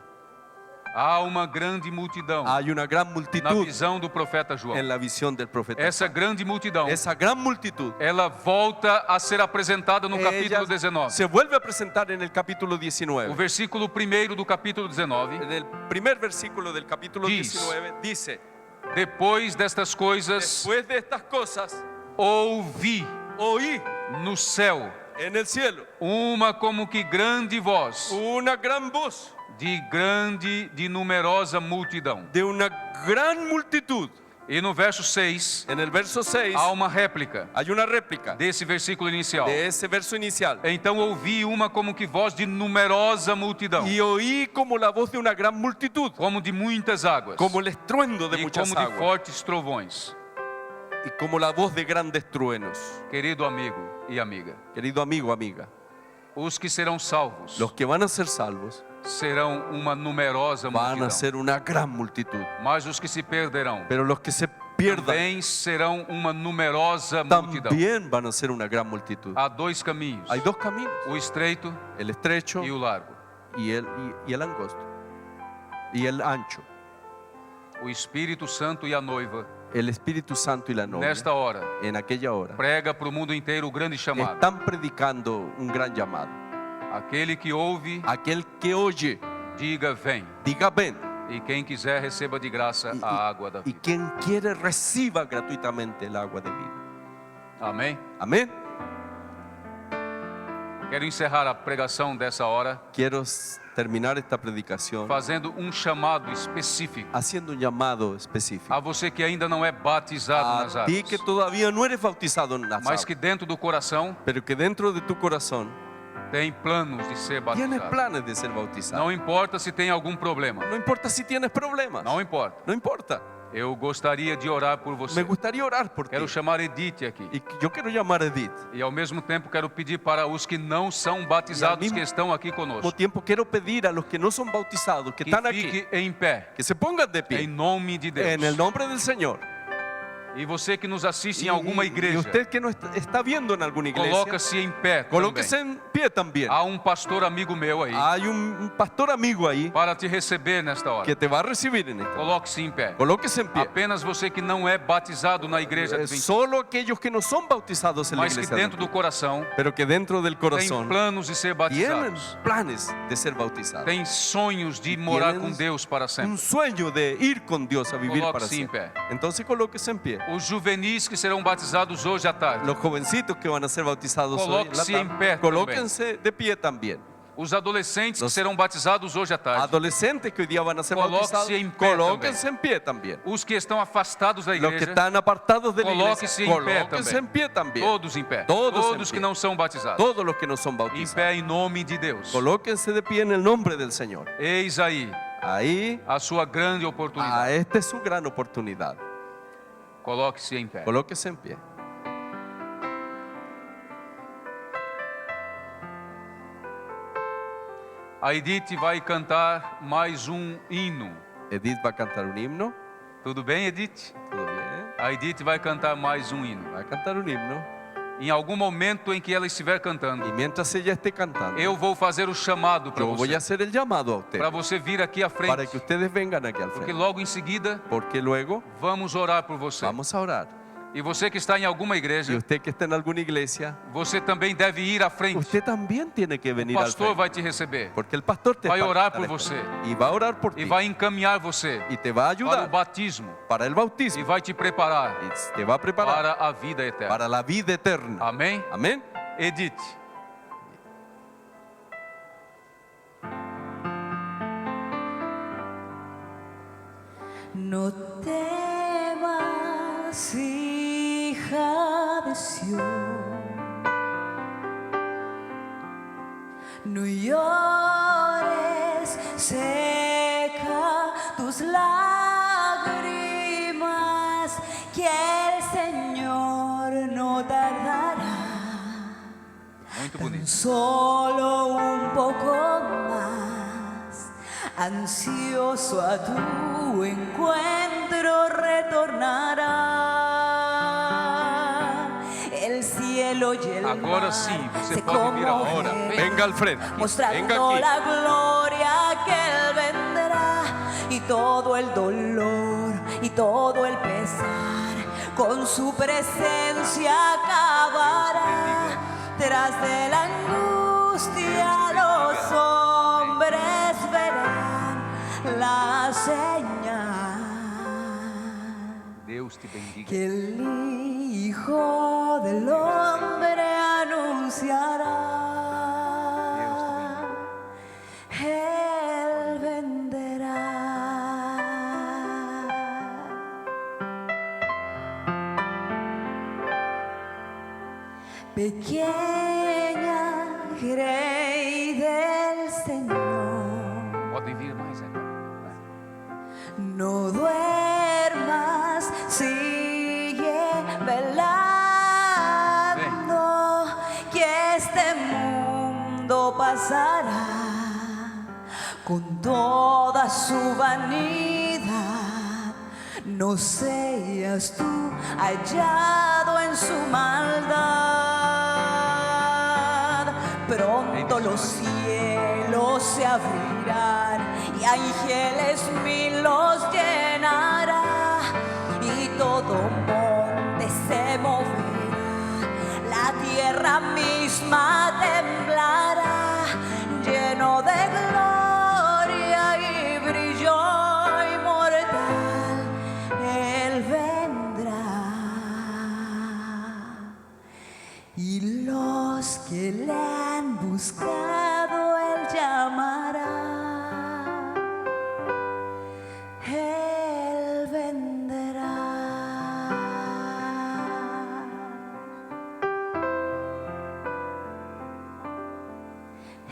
Há uma grande multidão Hay una gran na multitud visão do profeta João. en la visión del profeta. Essa grande multidão, Esa gran multitud ela volta a ser apresentada no capítulo ella 19. se vuelve a presentar en el capítulo O 19. versículo 1 do capítulo 19. En el primer versículo del capítulo Diz. 19 dice: Depois destas coisas, después de estas cosas, ouvi oí no céu en el cielo uma como que grande voz una gran voz de numerosa multidão. de una gran multitud. E no verso 6, En el verso 6 há uma réplica hay una réplica desse versículo inicial. de ese verso inicial. Então ouvi uma como que voz de numerosa multidão, Y oí como la voz de una gran multitud, como de muitas águas, como el estruendo de e muchas como de aguas, fortes trovões. y como la voz de grandes truenos. Querido amigo e amiga, Querido amigo, amiga, os que serão salvos los que van a ser salvos serão uma numerosa van a multidão, ser una gran multitud, mas os que se perderão pero los que se pierdan também serão uma numerosa multidão. también van a ser una gran multitud. Há dois caminhos, Hay dos caminos, o estreito el estrecho e o largo. y el angosto, y el ancho. O Espírito Santo e a noiva, El Espíritu Santo y la novia, nesta hora, en aquella hora, prega para o mundo inteiro o grande chamado. están predicando un gran llamado. Aquele que ouve, Aquel que oye, diga vem. diga ven. E quem quiser receba de graça a água da Y vida. quien quiere reciba gratuitamente el agua de vida. Amém? Amén. Quero encerrar a pregação dessa hora Quiero terminar esta predicación fazendo um chamado específico haciendo un llamado específico a você que ainda não é batizado nas a ti águas, que todavía no eres bautizado en las mas aguas, que dentro do coração pero que dentro de tu corazón tem planos de ser tienes batizado. planes de ser bautizado. Não importa se tem algum problema, No importa si tienes problemas. não importa. No importa. Eu gostaria de orar por Me você. gustaría orar por ti. Quero chamar Edith aqui. Y yo quiero llamar a Edith. E ao mesmo tempo quero pedir para os que não são batizados mesmo que estão aqui Al conosco, mismo tiempo quiero pedir a los que no son bautizados, que que están aquí, fique em pé, que se pongan de em pie nome de Deus. en el nombre del Señor. E você que nos assiste em alguma Y igreja, usted que no está viendo en alguna iglesia, coloca-se em pé também. colóquese en pie también. Há um pastor amigo meu aí Hay un pastor amigo ahí para te receber nesta hora. que te va a recibir en esto. Coloque-se em pé. Colóquese en pie. Apenas você que não é batizado na igreja adventista, Solo aquellos que no son bautizados en la mas que iglesia, dentro do coração pero que dentro del tem corazón planos de ser tienen batizados, planes de ser bautizados. tem sonhos de morar Tienes com Deus para Un sempre. sueño de ir con Dios a vivir para Colóquese em siempre. pé. Entonces colóquese en pie. Os juvenis que serão batizados hoje à tarde, Los jovencitos que van a ser bautizados hoy en la Colóquese tarde, en pie colóquense de pie también. os adolescentes que Los serão batizados hoje à tarde, Adolescentes que hoy día van a ser Colóquese bautizados, en pie colóquense en pie también. os que estão afastados da Los que igreja, están apartados de la Colóquese iglesia, en pie colóquense también. en pie también. todos em pé, Todos em que pé. não são batizados, Todos los que no son em bautizados. pé em nome de Deus. Colóquense de pie en el nombre del Señor. Eis aí Ahí, a sua grande oportunidade. esta es su gran oportunidad. Coloque-se em pé. Colóquese en pie. A Edith vai cantar mais um hino. Edith va a cantar un himno. Tudo bem, Edith? ¿Todo bien? A Edith vai cantar mais um hino. Va a cantar un himno. Em algum momento em que ela estiver Y cantando, mientras ella esté cantando, eu vou fazer o chamado para yo voy a você. hacer el llamado a usted Para você vir aqui à para que frente. ustedes vengan aquí al Porque frente. logo em seguida Porque luego vamos orar por você. vamos a orar. E você que está em alguma Y igreja, usted que está en alguna iglesia, você também deve ir à frente. usted también tiene que O venir al pastor frente. vai te receber Porque el pastor te vai va a orar estar por esperando. você. Y va a orar por e ti. vai encaminhar você Y te va a para o ayudar batismo para el e bautismo. vai te preparar Y te va a preparar para a vida eterna. para la vida eterna. Amém? Amén. Edith. No temas, hija de Sión, No llores, seca tus lágrimas, que el Señor no tardará. Muito Tan bonito. solo un poco más, ansioso a tu encuentro retornará. El cielo y el Agora mar sim, você se pode vir agora. conmoverán, Venga al frente. mostrando Venga aquí. la gloria que Él vendrá, y todo el dolor y todo el pesar con su presencia acabará. Tras de la angustia los hombres verán la señal Deus te bendiga. que el Hijo del Hombre anunciará. Él venderá. Pequeña grey del Señor, Podem vir mais agora. no duermas, sigue velando, que este mundo pasará con toda su vanidad. No seas tú hallado en su maldad. Pronto los cielos se abrirán y ángeles mil los llenará, y todo monte se moverá, la tierra misma temblará, lleno de gloria y brillo inmortal. Él vendrá, y los que le han buscado Él llamará. Él vendrá.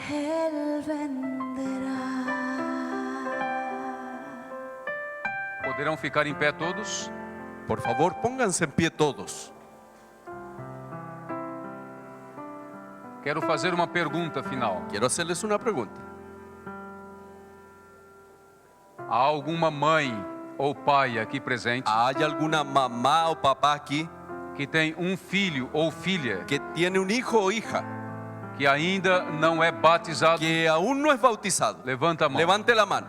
Él venderá. Poderão ficar em pé todos? Por favor, pónganse en pie todos. Quero fazer uma pergunta final. Quiero hacerles una pregunta. Há alguma mãe ou pai aqui presente ¿Hay alguna mamá o papá aquí que tem um filho ou filha que tiene un hijo o hija que ainda não é batizado? que aún no es bautizado? Levanta a mão. Levante la mano.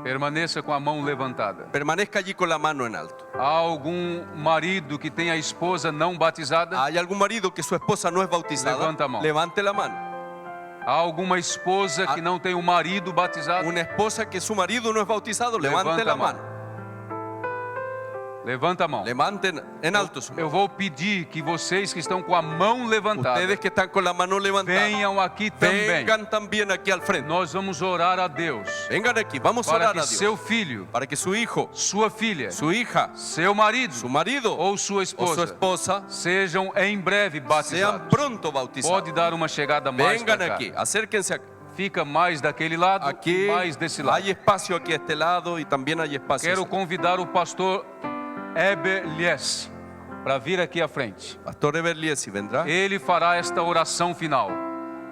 Permaneça com a mão levantada. Permanezca allí con la mano en alto. Há algum marido que tem a esposa não batizada? ¿Hay algún marido que su esposa no es bautizada? Levanta a mão. Levante la mano. Há alguma esposa que não tem um marido batizado? Una esposa que su marido no es bautizado, levante Levanta la a mão. mano. Levanta a mão. Levanten en alto su Eu mano. vou pedir que vocês que estão com a mão levantada Ustedes que están con la mano levantada, venham aqui também. vengan también aquí al frente. Nós vamos orar a Deus Vengan aquí, vamos a para orar que a Dios. seu filho, Para que su hijo, sua filha, su hija, seu marido su marido ou sua o su esposa esposa sejam em breve sean batizados. pronto bautizados. Pode dar uma chegada mais Vengan para cá. aquí, acérquense aquí. Fica mais daquele lado Aquí e mais desse lado. hay espacio aquí a este lado y también hay espacio. Quero convidar o pastor Heber Lies para vir aqui à frente. Pastor Eberliesi vendrá Ele fará esta oração final,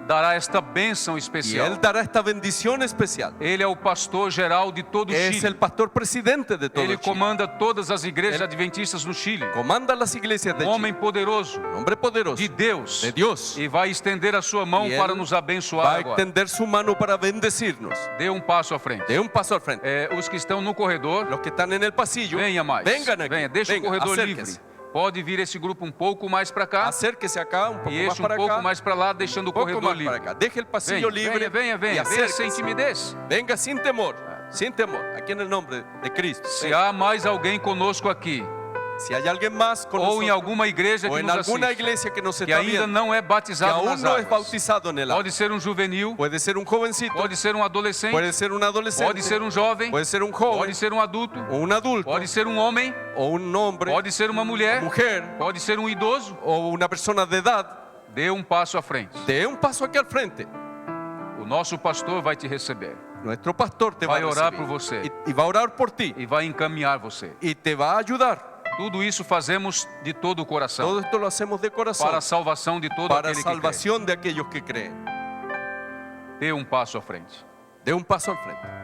dará esta bênção y especial. él dará esta bendición especial. Ele é o pastor geral de todo o Es Chile. el pastor presidente de todo Ele Chile. comanda todas as igrejas adventistas no Chile. Comanda las iglesias de Um homem Chile. poderoso Un hombre poderoso de Deus. de Dios. E vai estender a sua mão Y él para nos abençoar va a agora. extender su mano para bendecirnos. Dê um passo à frente. De un paso al frente. Os que estão no corredor, Los que están en el pasillo, venha mais. vengan aquí. Venha, deixa Vengan, o corredor acérquense. livre. Pode vir esse grupo um pouco mais para cá Acérquese acá, un poco e más este para um pouco acá, mais para lá, deixando o un poco corredor más para livre. acá. Deje el pasillo Venha, libre venha, y venha, venha sem acérquese. timidez. Venga sin temor, aquí en el nombre de Cristo. Se há mais alguém conosco aqui Si hay alguien más con ou em nosotros, alguma igreja o que en nos alguna assiste, iglesia que nos que está ainda viendo, não é que batizado aún nas no es águas. bautizado en el agua. Pode ser um juvenil, Puede ser un jovencito, pode ser um adolescente, puede ser un adolescente, pode ser um jovem, puede ser un joven, pode ser um adulto, o un adulto, pode ser um homem, o un hombre, pode ser uma mulher, mujer, pode ser um idoso. o una persona de edad. Dê um passo à frente. Dé un paso aquí al frente. O nosso pastor vai te receber Nuestro pastor te va Vai a orar recibir por você. y va a orar por ti e vai encaminhar você. y te va a ayudar. Tudo isso fazemos de todo o coração, Todo esto lo hacemos de corazón para a salvação de todo para aquele que crê. salvación de aquellos que creen. Dê um passo à frente. Dé un paso al frente.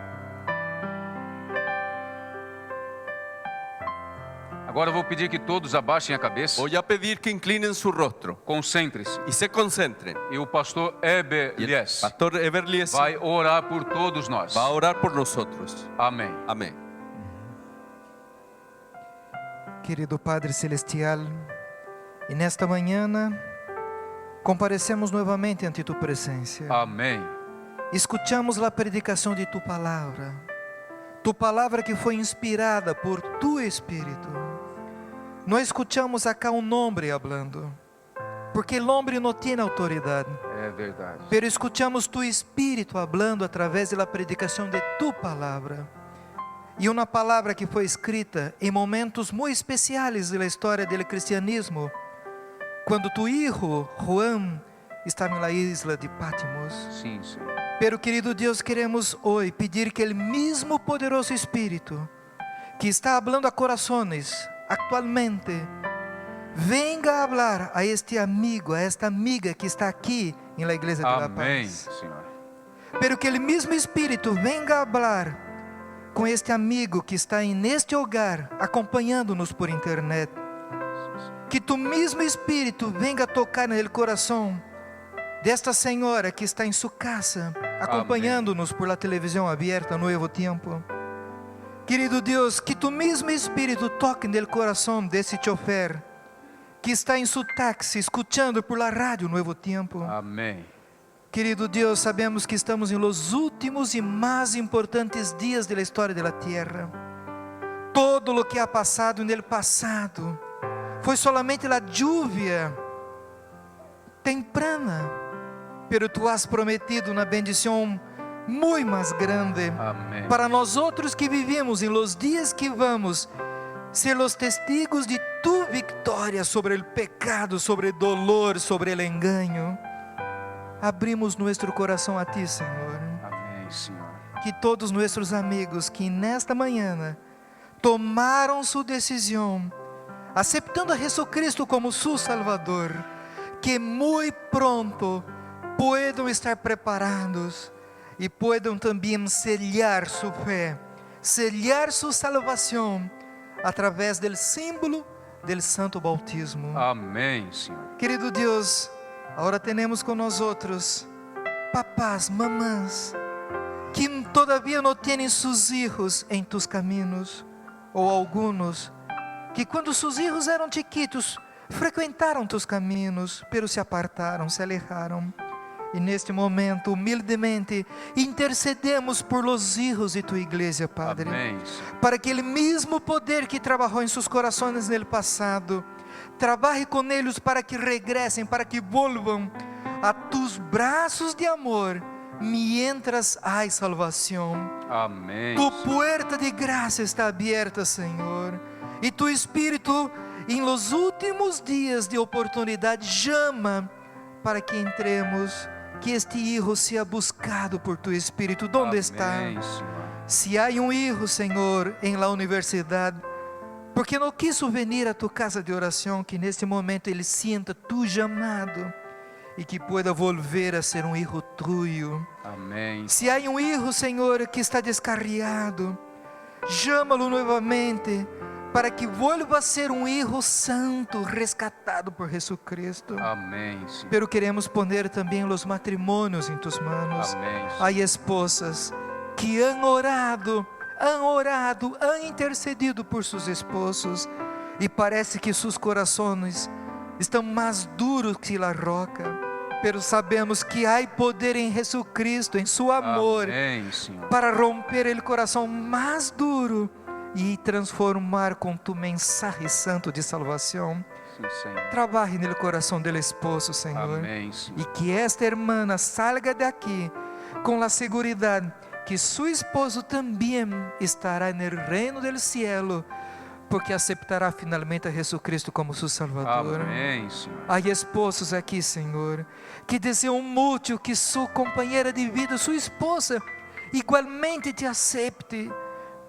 Agora eu vou pedir que todos abaixem a cabeça, Voy a pedir que inclinen su rostro concentre-se. y se concentren. E o pastor Heber Y el Lies pastor Everlies vai orar por todos nós. va a orar por nosotros. Amém. Amén. Querido Padre Celestial, e nesta manhã comparecemos novamente ante tu presença. Amém. Escuchamos a predicação de tu palavra que foi inspirada por tu Espírito. Não escuchamos acá homem hablando, porque o homem não tem autoridade. É verdade. Pero escuchamos tu Espírito hablando através da predicação de tu palavra. E uma palavra que foi escrita em momentos muito especiais da história do cristianismo, quando tu hijo Juan estava na isla de Patmos. Sim, Senhor. Pero querido Deus, queremos hoje pedir que o mesmo poderoso Espírito que está hablando a corações atualmente, venga a hablar a este amigo, a esta amiga que está aqui em la igreja de La Amém, Paz. Senhor. Pero que o mesmo Espírito venga a hablar com este amigo que está neste hogar, acompanhando-nos por internet. Que tu mesmo Espírito venga a tocar no coração desta senhora que está em sua casa, acompanhando-nos por la televisão aberta, Novo Tempo. Querido Deus, que tu mesmo Espírito toque no coração desse chofer que está em seu táxi, escutando por la rádio Novo Tempo. Amém. Querido Deus, sabemos que estamos em los últimos e mais importantes dias da história da Terra. Todo o que ha passado no passado foi solamente a lluvia temprana, pero tu has prometido uma bendição muito mais grande Amém. para nós outros que vivemos em los dias que vamos ser os testigos de tu vitória sobre o pecado, sobre o dolor, sobre o engano. Abrimos nosso coração a ti, Senhor. Amém, Senhor. Que todos nossos amigos que nesta manhã tomaram sua decisão, aceitando a Jesucristo como seu Salvador, que muito pronto puedan estar preparados e puedan também sellar sua fé, sellar sua salvação através do símbolo do santo bautismo. Amém, Senhor. Querido Deus, agora temos com nós outros papás, mamãs, que todavia não têm seus filhos em tus caminhos, ou alguns que quando seus filhos eram chiquitos frequentaram tus caminhos, pero se apartaram, se alejaram. E neste momento, humildemente, intercedemos por los hijos de tu igreja, Padre. Amém, Senhor. Para que o mesmo poder que trabalhou em seus corações no passado, trabalhe com eles para que regressem, para que volvam a tus braços de amor, mientras há salvação. Amém. Tu puerta de graça está aberta, Senhor, e tu Espírito, em los últimos dias de oportunidade, chama para que entremos, que este hijo seja buscado por tu Espírito. ¿Dónde está? Amém, Senhor. Se há um hijo, Senhor, em la universidade, porque não quiso venir a tu casa de oração, que neste momento ele sinta tu chamado e que pueda volver a ser um hijo tuyo. Amém. Se há um hijo, Senhor, que está descarriado, chama-lo novamente para que volva a ser um hijo santo, rescatado por Jesucristo. Amém, Senhor. Pero queremos poner também os matrimônios em tus manos. Amém, Senhor. Há esposas que han orado, han intercedido por seus esposos, e parece que seus corações estão mais duros que a roca, pero sabemos que há poder em Jesucristo, em seu amor, Amém, Senhor. para romper o coração mais duro e transformar com tu mensaje santo de salvação. Sim, Senhor. Trabalhe no coração do esposo, Senhor. Amém, Senhor. E que esta hermana salga de aqui com a seguridade que seu esposo também estará no reino do cielo, porque aceptará finalmente a Jesus Cristo como seu Salvador. Amém, Senhor. Há esposos aqui, Senhor, que desejam muito que sua companheira de vida, sua esposa, igualmente te acepte.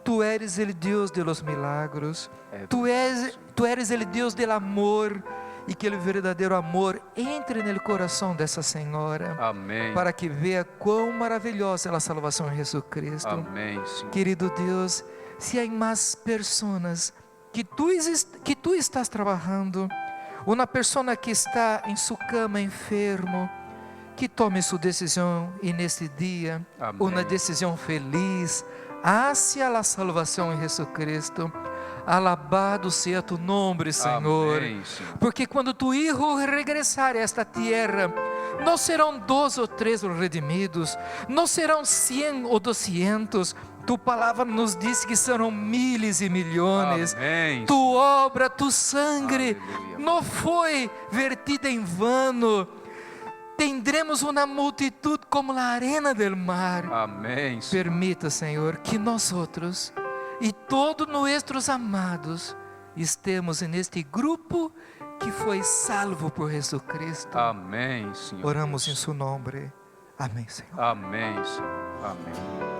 Tu eres o Deus de los milagros, tu eres o Deus del amor, e que o verdadeiro amor entre no coração dessa senhora, Amém. para que veja quão maravilhosa é a salvação em Jesus Cristo. Amém, Senhor. Querido Deus, se há mais pessoas que tu estás trabalhando, uma pessoa que está em sua cama enfermo, que tome sua decisão e nesse dia, Amém. uma decisão feliz hacia a salvação em Jesus Cristo. Alabado seja tu nome, Senhor. Amém, Senhor. Porque quando tu hijo regressar a esta terra, não serão 2 ou 3 os redimidos, não serão 100 ou 200. Tu palavra nos diz que serão miles e milhões. Amém. Tu obra, tu sangue Aleluia. não foi vertida em vano. Tendremos uma multitud como a arena del mar. Amém, Senhor. Permita, Senhor, que nós outros e todos nossos amados estemos neste grupo que foi salvo por Jesus Cristo. Amém, Senhor. Oramos em seu nome. Amém, Senhor. Amém, Senhor. Amém.